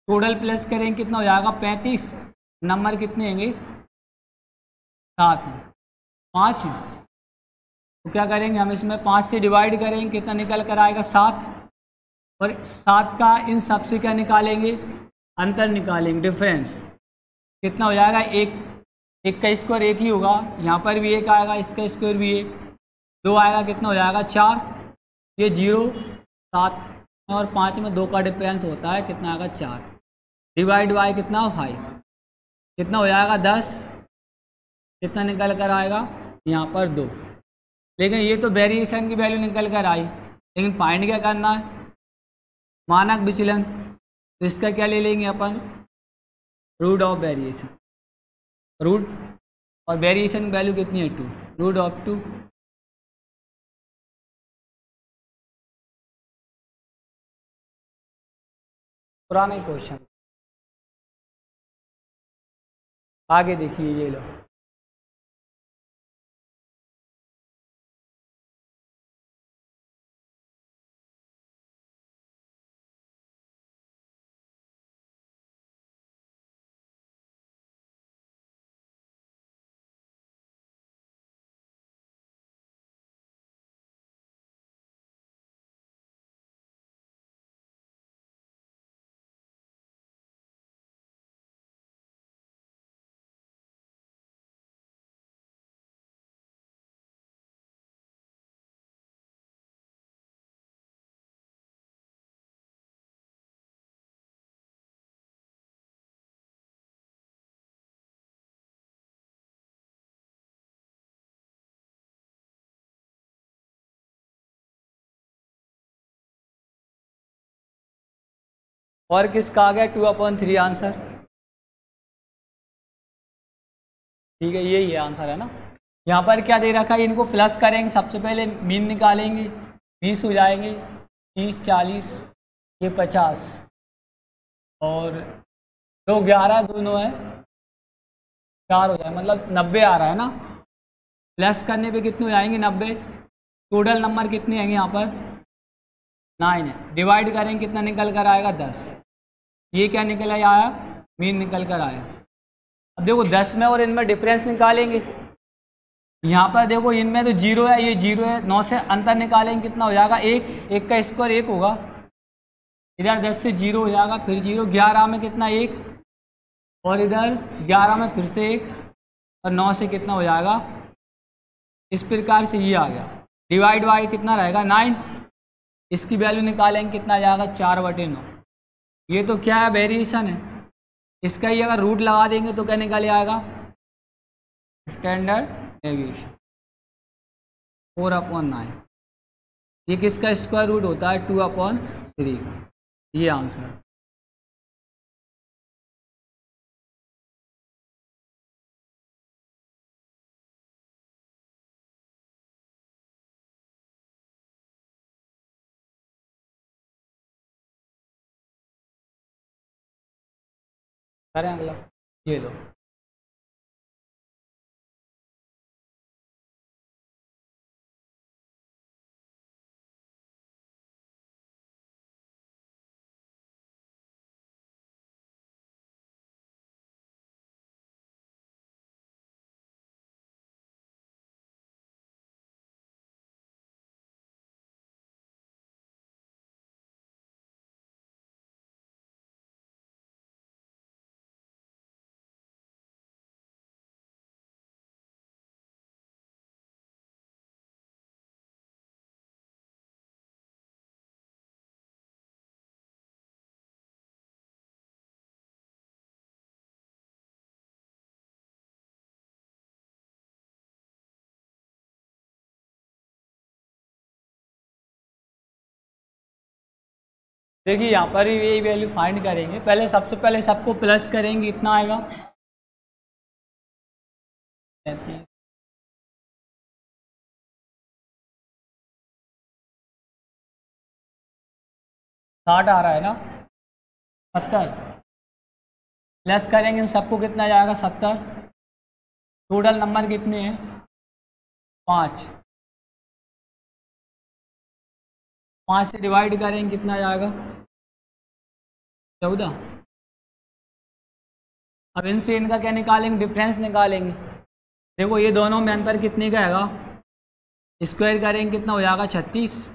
टोटल प्लस करेंगे कितना हो जाएगा? 35। नंबर कितने होंगे? 7 हैं, 5 हैं, तो क्या करेंगे हम इसमें 5 से डिवाइड करेंगे, कितना निकल कर आएगा? 7। और 7 का इन सब से क्या निकालेंगे? अंतर निकालेंगे, डिफरेंस। कितना हो जाएगा? एक का स्क्वायर एक ही होगा, यहाँ पर भी एक आएगा, इसका स्क्वायर भी एक, 2 आएगा, कितना हो जाएगा? 4। ये 0 7 और 5 में 2 का डिफरेंस होता है, कितना आएगा? 4। डिवाइड बाय कितना? 5। कितना हो जाएगा? 10। कितना निकल कर आएगा? यहाँ पर 2। लेकिन ये तो वेरिएशन की वैल्यू निकल कर आई, लेकिन फाइंड क्या करना है? मानक विचलन। तो इसका क्या ले लेंगे अपन? Root of variation. रूट और वेरिएशन की वैल्यू कितनी है? 2, रूट ऑफ 2। पुराना ही क्वेश्चन, आगे देखिए ये लो। और किसका आ गया? 2/3 आंसर। ठीक है, यही है आंसर, है ना। यहाँ पर क्या दे रखा है? इनको प्लस करेंगे, सबसे पहले मीन निकालेंगे, 20 हो जाएंगे, 30 40, ये 50, और 2 11 दोनों है 4 हो जाए, मतलब 90 आ रहा है ना। प्लस करने पे कितने हो जाएंगे? 90। टोटल नंबर कितने आएंगे यहाँ पर? 9 है। डिवाइड करेंगे, कितना निकल कर आएगा? 10। ये क्या निकल आया? मीन निकल कर आया। अब देखो 10 में और इनमें डिफरेंस निकालेंगे। यहाँ पर देखो इनमें तो 0 है, ये 0 है, 9 से अंतर निकालेंगे, कितना हो जाएगा? 1। 1 का स्क्वायर 1 होगा, इधर 10 से 0 हो जाएगा, फिर 0, 11 में कितना? 1, और इधर 11 में फिर से 1, और 9 से कितना हो जाएगा? इस प्रकार से ये आ गया। डिवाइड बाई कितना रहेगा? 9। इसकी वैल्यू निकालेंगे, कितना आ जाएगा? 4/9। ये तो क्या है? वेरिएशन है। इसका ही अगर रूट लगा देंगे तो क्या निकल आएगा? Standard deviation 4/9। ये किसका स्क्वायर रूट होता है? 2/3 का। ये आंसर। करें अगला, ये लो। देखिए यहाँ पर यही वैल्यू फाइंड करेंगे। पहले सबसे पहले सबको प्लस करेंगे, इतना आएगा 33। 60 आ रहा है ना, 70 प्लस करेंगे सबको, कितना जाएगा 70। टोटल नंबर कितने हैं 5। 5 से डिवाइड करेंगे कितना जाएगा 14। अब इनसे इनका क्या निकालेंगे, डिफरेंस निकालेंगे। देखो ये दोनों में अंतर कितने का आएगा, स्क्वायर करेंगे कितना हो जाएगा 36।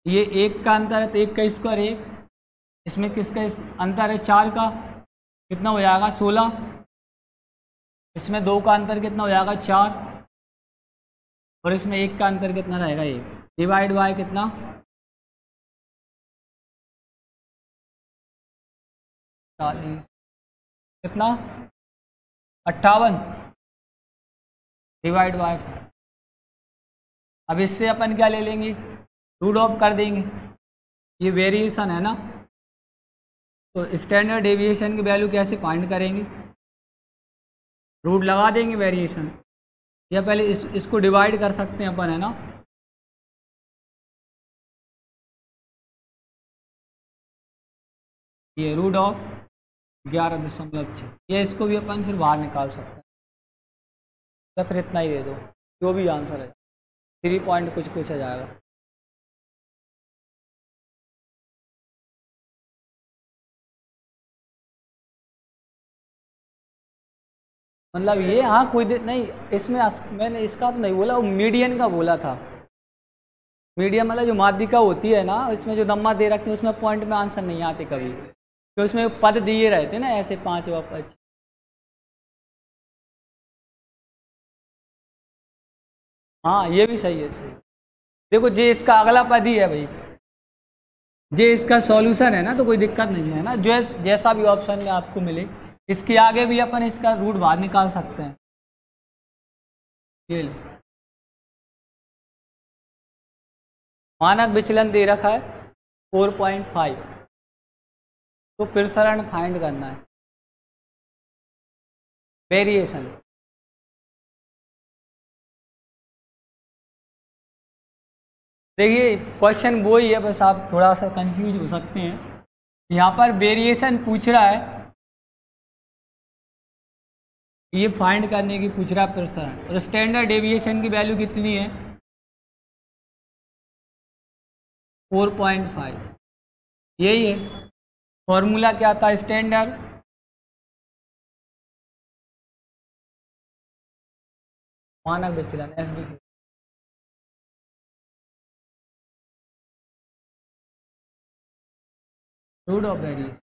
ये 1 का अंतर है तो 1 का स्क्वायर 1, इसमें किसका अंतर है 4 का, कितना हो जाएगा 16। इसमें 2 का अंतर कितना हो जाएगा 4, और इसमें 1 का अंतर कितना रहेगा 1। डिवाइड बाय कितना 40, कितना 58 डिवाइड बाय। अब इससे अपन क्या ले लेंगे, रूट ऑफ कर देंगे। ये वेरिएशन है ना, तो स्टैंडर्ड डेविएशन की वैल्यू कैसे फाइंड करेंगे, रूट लगा देंगे वेरिएशन, या पहले इसको डिवाइड कर सकते हैं अपन, है ना। ये रूट ऑफ 11.6, ये इसको भी अपन फिर बाहर निकाल सकते हैं, या फिर इतना ही दे दो, जो भी आंसर है 3 पॉइंट कुछ आ जाएगा। मतलब ये, हाँ कोई नहीं इसमें, मैंने इसका तो नहीं बोला, वो मीडियन का बोला था। मीडियन मतलब जो माध्यिका होती है ना, इसमें जो नंबर दे रखते हैं उसमें पॉइंट में आंसर नहीं आते कभी, तो इसमें पद दिए रहते ना ऐसे 5 व 5। हाँ ये भी सही है, सही। देखो जे इसका अगला पद ही है भाई, जे इसका सॉल्यूशन है ना, तो कोई दिक्कत नहीं है ना, जो जैसा भी ऑप्शन में आपको मिले, इसके आगे भी अपन इसका रूट बाहर निकाल सकते हैं। ये मानक विचलन दे रखा है 4.5, तो प्रसरण फाइंड करना है, वेरिएशन। देखिए क्वेश्चन वो ही है, बस आप थोड़ा सा कंफ्यूज हो सकते हैं। यहाँ पर वेरिएशन पूछ रहा है, ये फाइंड करने की पूछ रहा है प्रसरण, और स्टैंडर्ड डेविएशन की वैल्यू कितनी है 4.5। यही है फॉर्मूला, क्या था स्टैंडर्ड मानक विचलन एसडी, रूट ऑफ वेरिएशन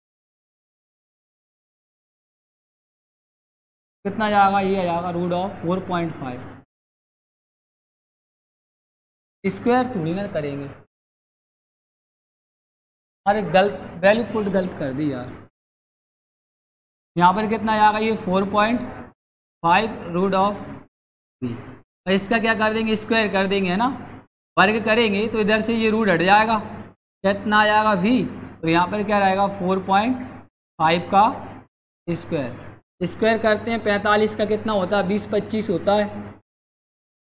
कितना जाएगा, ये आ जाएगा रूट ऑफ 4.5। स्क्वायर थोड़ी ना करेंगे, अरे गलत वैल्यू पुट गलत कर दी यार। यहाँ पर कितना आएगा, ये 4.5 रूट ऑफ 3, और इसका क्या कर देंगे, स्क्वायर कर देंगे, है ना। वर्ग करेंगे तो इधर से ये रूट हट जाएगा, कितना आ जाएगा v, तो यहाँ पर क्या रहेगा 4.5 का स्क्वायर। स्क्वायर करते हैं 45 का कितना होता है 20-25 होता है,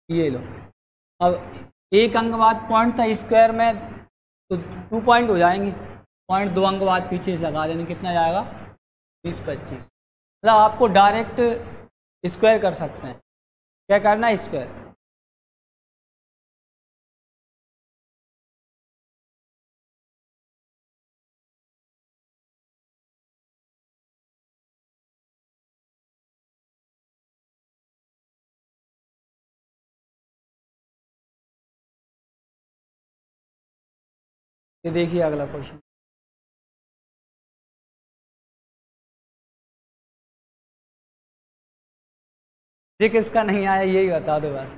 ये लो। अब एक अंक बाद पॉइंट था स्क्वायर में, तो 2 पॉइंट हो जाएंगे, पॉइंट 2 अंक बाद पीछे से लगा देंगे, कितना जाएगा 20 25, मतलब आपको डायरेक्ट स्क्वायर कर सकते हैं। क्या करना है? स्क्वायर। ये देखिए अगला क्वेश्चन। ये किसका नहीं आया यही बता दो बस,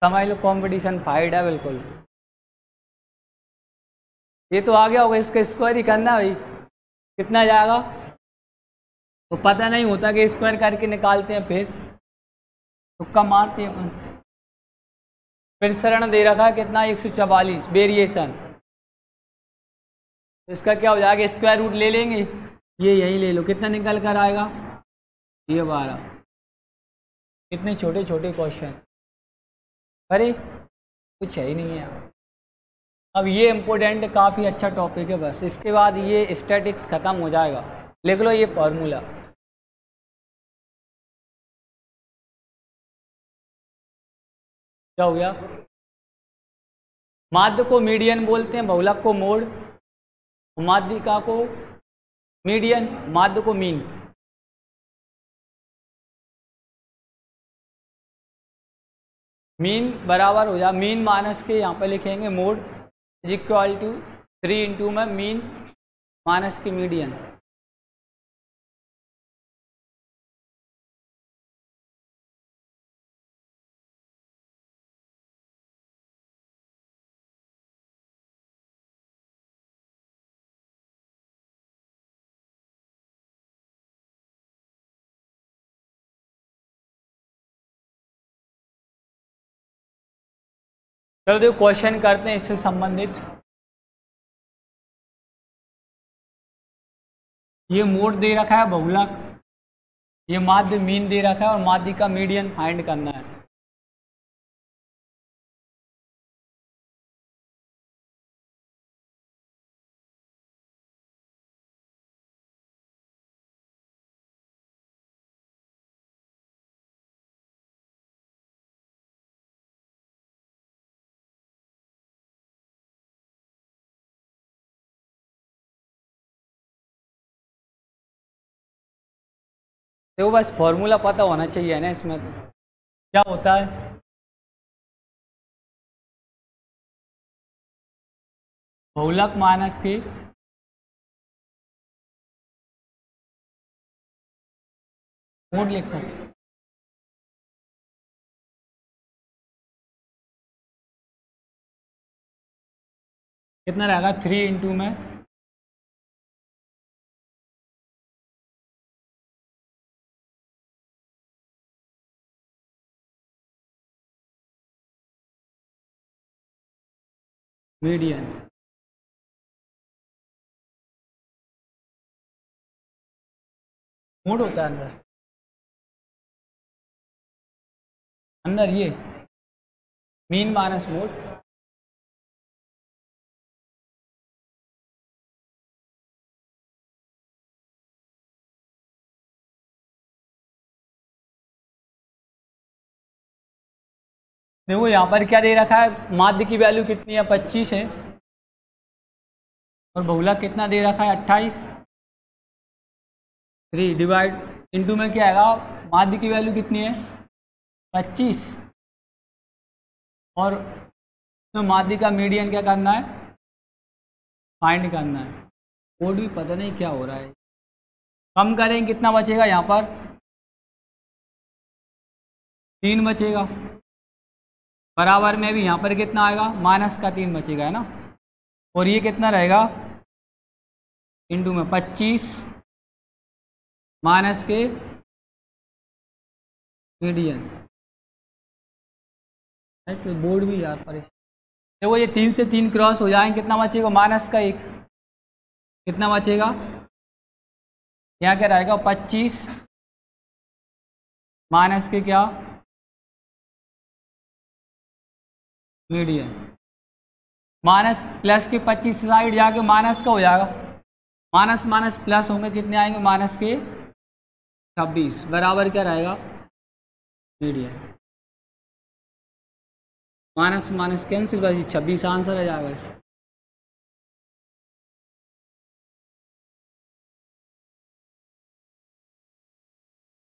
समझ लो कंपटीशन फाइट है बिल्कुल। ये तो आ गया होगा, इसका स्क्वायर ही करना भाई। कितना जाएगा? तो पता नहीं होता कि स्क्वायर करके निकालते हैं, फिर तुक्का मारते हैं अपन। फिर सरण दे रखा है कितना? 144 वेरिएशन। इसका क्या हो जाएगा? स्क्वायर रूट ले लेंगे, ये यही ले लो। कितना निकल कर आएगा? ये 12। इतने छोटे छोटे क्वेश्चन, अरे कुछ है ही नहीं है। अब ये इम्पोर्टेंट काफ़ी अच्छा टॉपिक है, बस इसके बाद ये स्टैटिक्स ख़त्म हो जाएगा। लिख लो ये फॉर्मूला। क्या हो गया? माध्य को मीडियन बोलते हैं, बहुलक को मोड, माध्यिका को मीडियन, माध्य को मीन। मीन बराबर हो जा, मीन माइनस के यहाँ पे लिखेंगे mode is equal to 3 into में मीन माइनस की मीडियन। चलो देखो क्वेश्चन करते हैं इससे संबंधित। ये मोड दे रखा है बहुलक, ये माध्य मीन दे रखा है और माध्य का मीडियन फाइंड करना है। देखो बस फॉर्मूला पता होना चाहिए ना इसमें। तो क्या होता है? बहुलक माइनस की मोड लिख सकते हैं। कितना रहेगा? 3 इंटू में मीडियन। मोड होता है अंदर, अंदर ये मीन माइनस मोड। देखो यहाँ पर क्या दे रखा है? माध्य की वैल्यू कितनी है? 25 है। और बहुलक कितना दे रखा है? 28। 3 डिवाइड इंटू में क्या आएगा? माध्य की वैल्यू कितनी है? 25। और तो माध्य का मीडियन क्या करना है? फाइंड करना है। कोड भी पता नहीं क्या हो रहा है। कम करें कितना बचेगा? यहाँ पर 3 बचेगा। बराबर में भी यहाँ पर कितना आएगा? माइनस का 3 बचेगा, है ना। और ये कितना रहेगा? इंटू में 25 माइनस के मीडियन। तो बोर्ड भी यार पर देखो ये 3 से 3 क्रॉस हो जाएंगे, कितना बचेगा? माइनस का 1। कितना बचेगा? यहाँ क्या रहेगा? 25 माइनस के क्या? मीडियन। माइनस प्लस के 25 साइड जाके माइनस का हो जाएगा। माइनस माइनस प्लस होंगे, कितने आएंगे माइनस के 26, बराबर क्या रहेगा मीडियन। माइनस माइनस कैंसिल, बस 26 आंसर आ जाएगा इसका।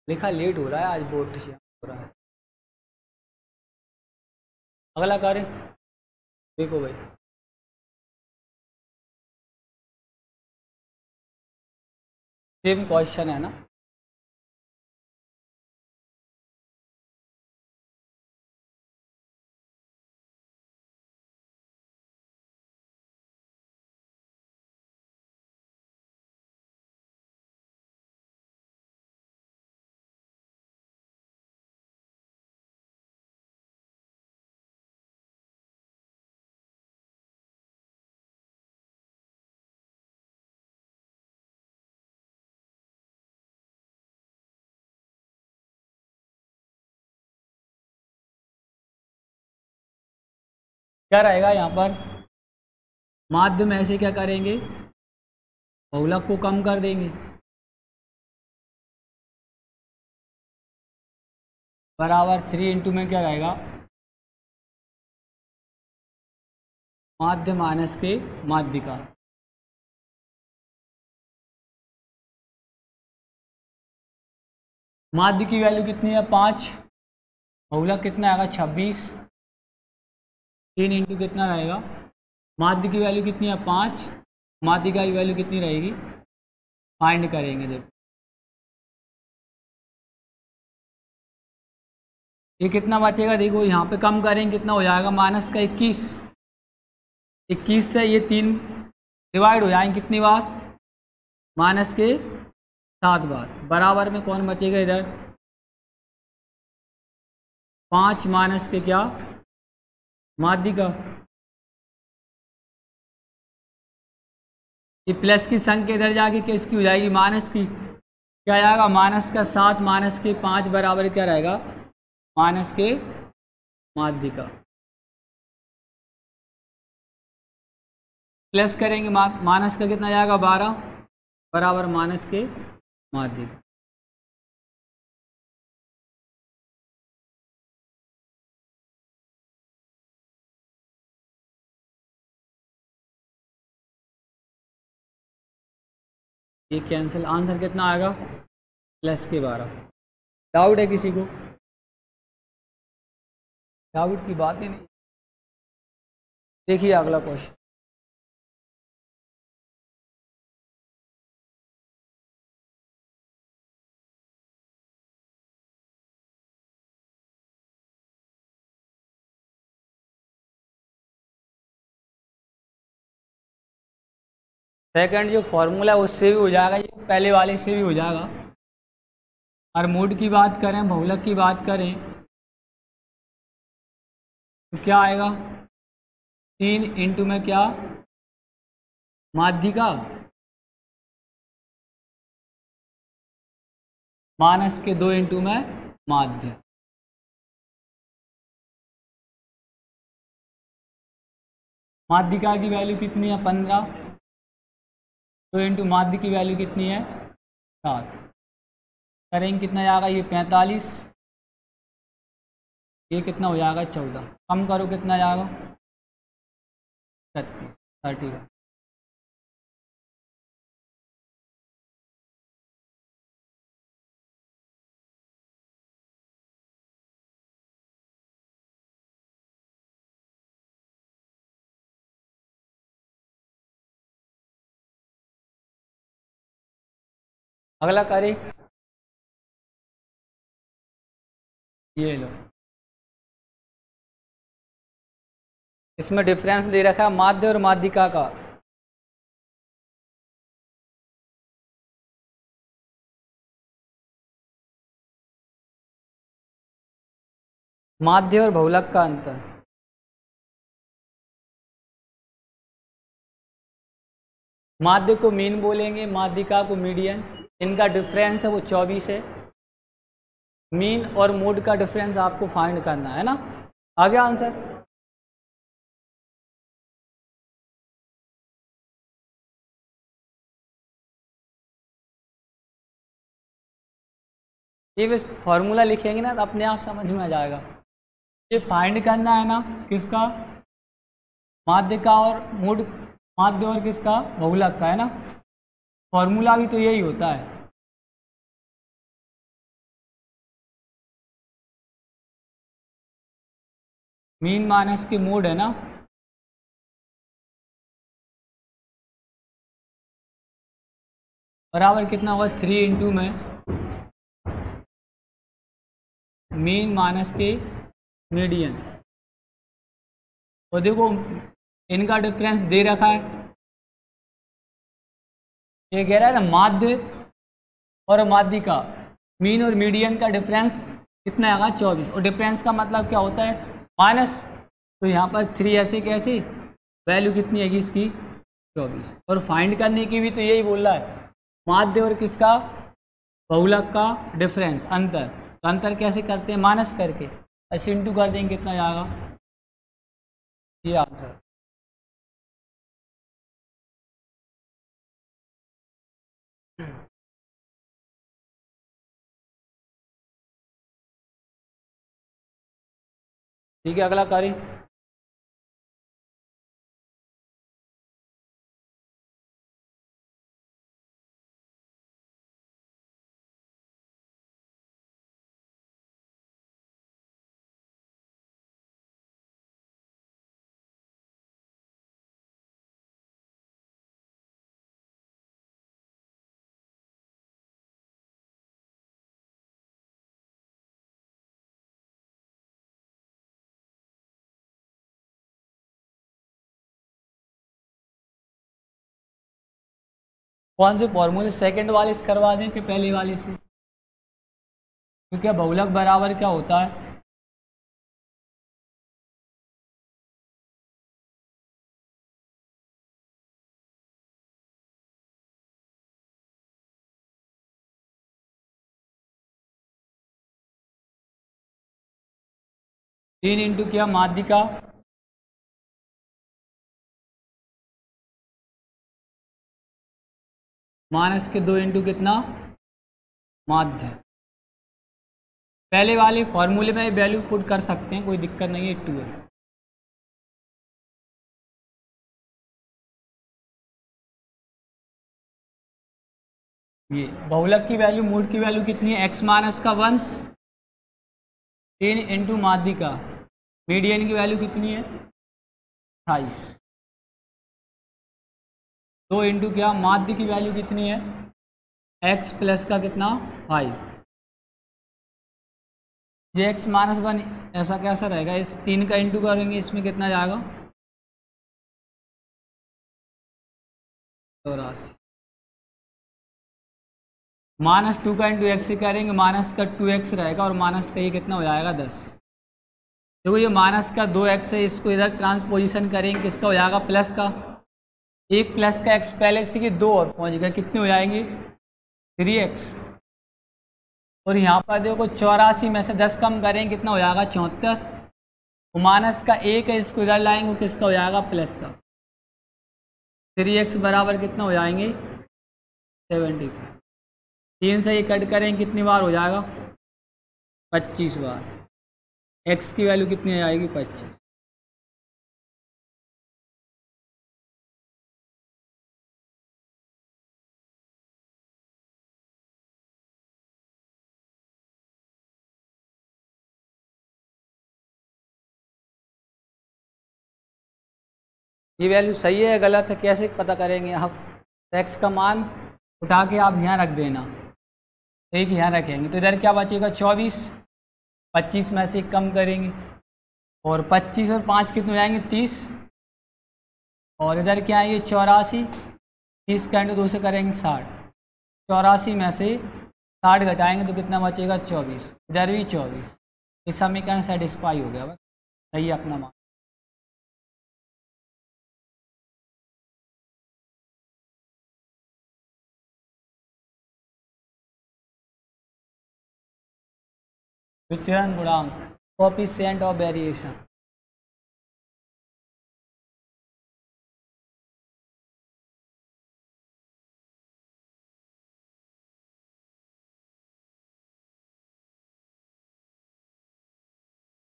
लिखा लेट हो रहा है आज, बोर्ड हो रहा है। अगला कार्य देखो भाई, सेम क्वेश्चन है ना। क्या रहेगा यहाँ पर, माध्य में ऐसे क्या करेंगे, बहुलक को कम कर देंगे, बराबर 3 इंटू में क्या रहेगा, माध्य माइनस के माध्य का। माध्य की वैल्यू कितनी है 5, बहुलक कितना आएगा 26, 3 इंटू कितना रहेगा, माध्य की वैल्यू कितनी है 5, माध्य की वैल्यू कितनी रहेगी, फाइंड करेंगे। देखो ये कितना बचेगा, देखो यहाँ पे कम करेंगे कितना हो जाएगा, माइनस का 21, 21 से ये 3 डिवाइड हो जाएंगे कितनी बार, माइनस के 7 बार, बराबर में कौन बचेगा इधर, 5 माइनस के क्या माध्य का। ये प्लस की संख्या इधर जाके किसकी हो जाएगी, माइनस की, क्या आएगा माइनस का 7 माइनस के 5 बराबर क्या रहेगा, माइनस के माध्य का। प्लस करेंगे माइनस का कितना जाएगा 12, बराबर माइनस के माध्य का। ये कैंसिल, आंसर कितना आएगा प्लस के 12। डाउट है किसी को, डाउट की बात ही नहीं। देखिए अगला क्वेश्चन, सेकंड जो फॉर्मूला है उससे भी हो जाएगा, ये पहले वाले से भी हो जाएगा। और मोड की बात करें, बहुलक की बात करें तो क्या आएगा, 3 इंटू में क्या माध्य का, माइनस के 2 इंटू में माध्य। माध्यिका की वैल्यू कितनी है 15, 2 इंटू माध्य की वैल्यू कितनी है 7, करेंगे कितना जाएगा, ये 45, ये कितना हो जाएगा 14, कम करो कितना जाएगा 36, 31। अगला करें, ये लो, इसमें डिफरेंस दे रखा है माध्य और माध्यिका का। माध्य और बहुलक का अंतर, माध्य को मीन बोलेंगे, माध्यिका को मीडियन। इनका डिफरेंस है वो 24 है। मीन और मोड का डिफरेंस आपको फाइंड करना है ना। आ गया आंसर। ये बस फॉर्मूला लिखेंगे ना तो अपने आप समझ में आ जाएगा। ये फाइंड करना है ना किसका, माध्य का और मूड, माध्य और किसका, बहुलक का, है ना। फॉर्मूला भी तो यही होता है। मीन माइनस के मूड है ना, बराबर कितना होगा 3 इंटू में मीन माइनस के मीडियन। और देखो इनका डिफरेंस दे रखा है, ये कह रहा है ना माध्य और माध्य का मीन और मीडियन का डिफरेंस कितना आएगा 24। और डिफरेंस का मतलब क्या होता है, माइनस। तो यहाँ पर 3 ऐसे कैसे, वैल्यू कितनी आएगी इसकी 24। और फाइंड करने की भी तो यही बोल रहा है, माध्य और किसका, बहुलक का डिफरेंस, अंतर। तो अंतर कैसे करते हैं, माइनस करके, ऐसे इंटू कर देंगे, कितना जाएगा, ये आंसर। ठीक है, अगला करें। कौन से फॉर्मूले, सेकंड वाले से करवा दें कि पहले वाले से, क्योंकि बहुलक बराबर क्या होता है, 3 इंटू क्या, माध्य का माइनस के 2 इंटू कितना, माध्य। पहले वाले फॉर्मूले में वैल्यू पुट कर सकते हैं, कोई दिक्कत नहीं है, 2 है। ये बहुलक की वैल्यू, मूड की वैल्यू कितनी है, x माइनस का 1, 3 इंटू माध्य का, मीडियन की वैल्यू कितनी है 28, 2 इंटू क्या, माध्य की वैल्यू कितनी है, x प्लस का कितना 5, ये x माइनस 1 ऐसा कैसा रहेगा, इस 3 का इंटू करेंगे, इसमें कितना जाएगा 84, माइनस 2 का इंटू एक्स से करेंगे, माइनस का 2x रहेगा और माइनस का ये कितना हो जाएगा 10। देखो ये माइनस का 2x है, इसको इधर ट्रांसपोजिशन करेंगे, किसका हो जाएगा, प्लस का। एक प्लस का x पहले से कि 2 और पहुंच गए, कितने हो जाएंगे 3x। और यहाँ पर देखो 84 में से 10 कम करेंगे, कितना हो जाएगा 74। माइनस का 1 है, इसको इधर लाएंगे, किसका हो जाएगा, प्लस का। 3x बराबर कितना हो जाएंगे 70। 3 से ये कट करेंगे, कितनी बार हो जाएगा 25 बार। x की वैल्यू कितनी आ जाएगी 25। ये वैल्यू सही है गलत है कैसे पता करेंगे आप, x का मान उठा के आप यहाँ रख देना, एक यहाँ रखेंगे तो इधर क्या बचेगा 24, 25 में से कम करेंगे और 25 और 5 कितने हो जाएंगे 30, और इधर क्या है ये 84, 30 का इंटू 2 से करेंगे 60, 84 में से 60 घटाएंगे तो कितना बचेगा 24, इधर भी 24। इस समीकरण सेटिस्फाई हो गया, बस सही है अपना मान। विचरण गुणांक, कोएफिशिएंट ऑफ वेरिएशन।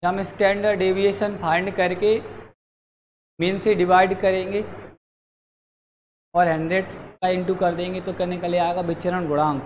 हम स्टैंडर्ड डेविएशन फाइंड करके मीन से डिवाइड करेंगे और 100 का इंटू कर देंगे तो क्या निकल आएगा विचरण गुणांक।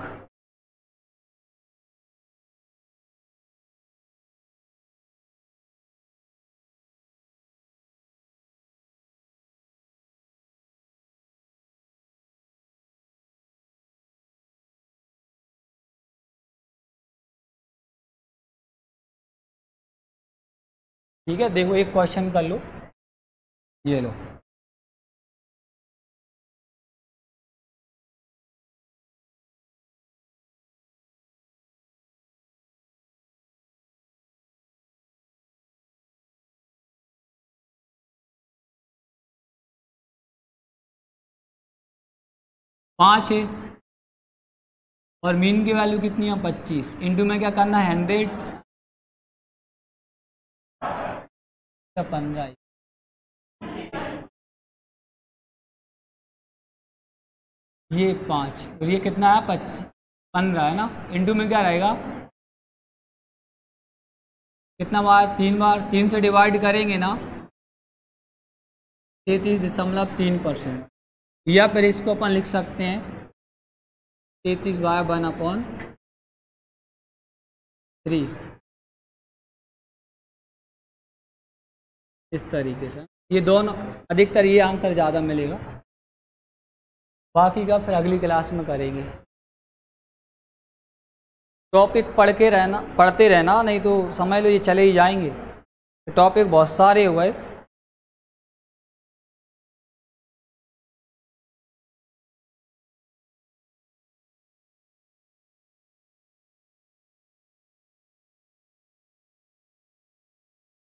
ठीक है, देखो एक क्वेश्चन कर लो, ये लो। पाँच है और मीन की वैल्यू कितनी है 25, इंटू में क्या करना है 100 15, ये 5 और ये कितना है 15 है ना, इंटू में क्या रहेगा कितना बार 3 बार, 3 से डिवाइड करेंगे ना 33.3%, या फिर इसको अपन लिख सकते हैं 33/1/3, इस तरीके से। ये दोनों अधिकतर ये आंसर ज़्यादा मिलेगा, बाकी का फिर अगली क्लास में करेंगे। टॉपिक पढ़ते रहना, नहीं तो समझ लो ये चले ही जाएंगे। टॉपिक बहुत सारे हुए।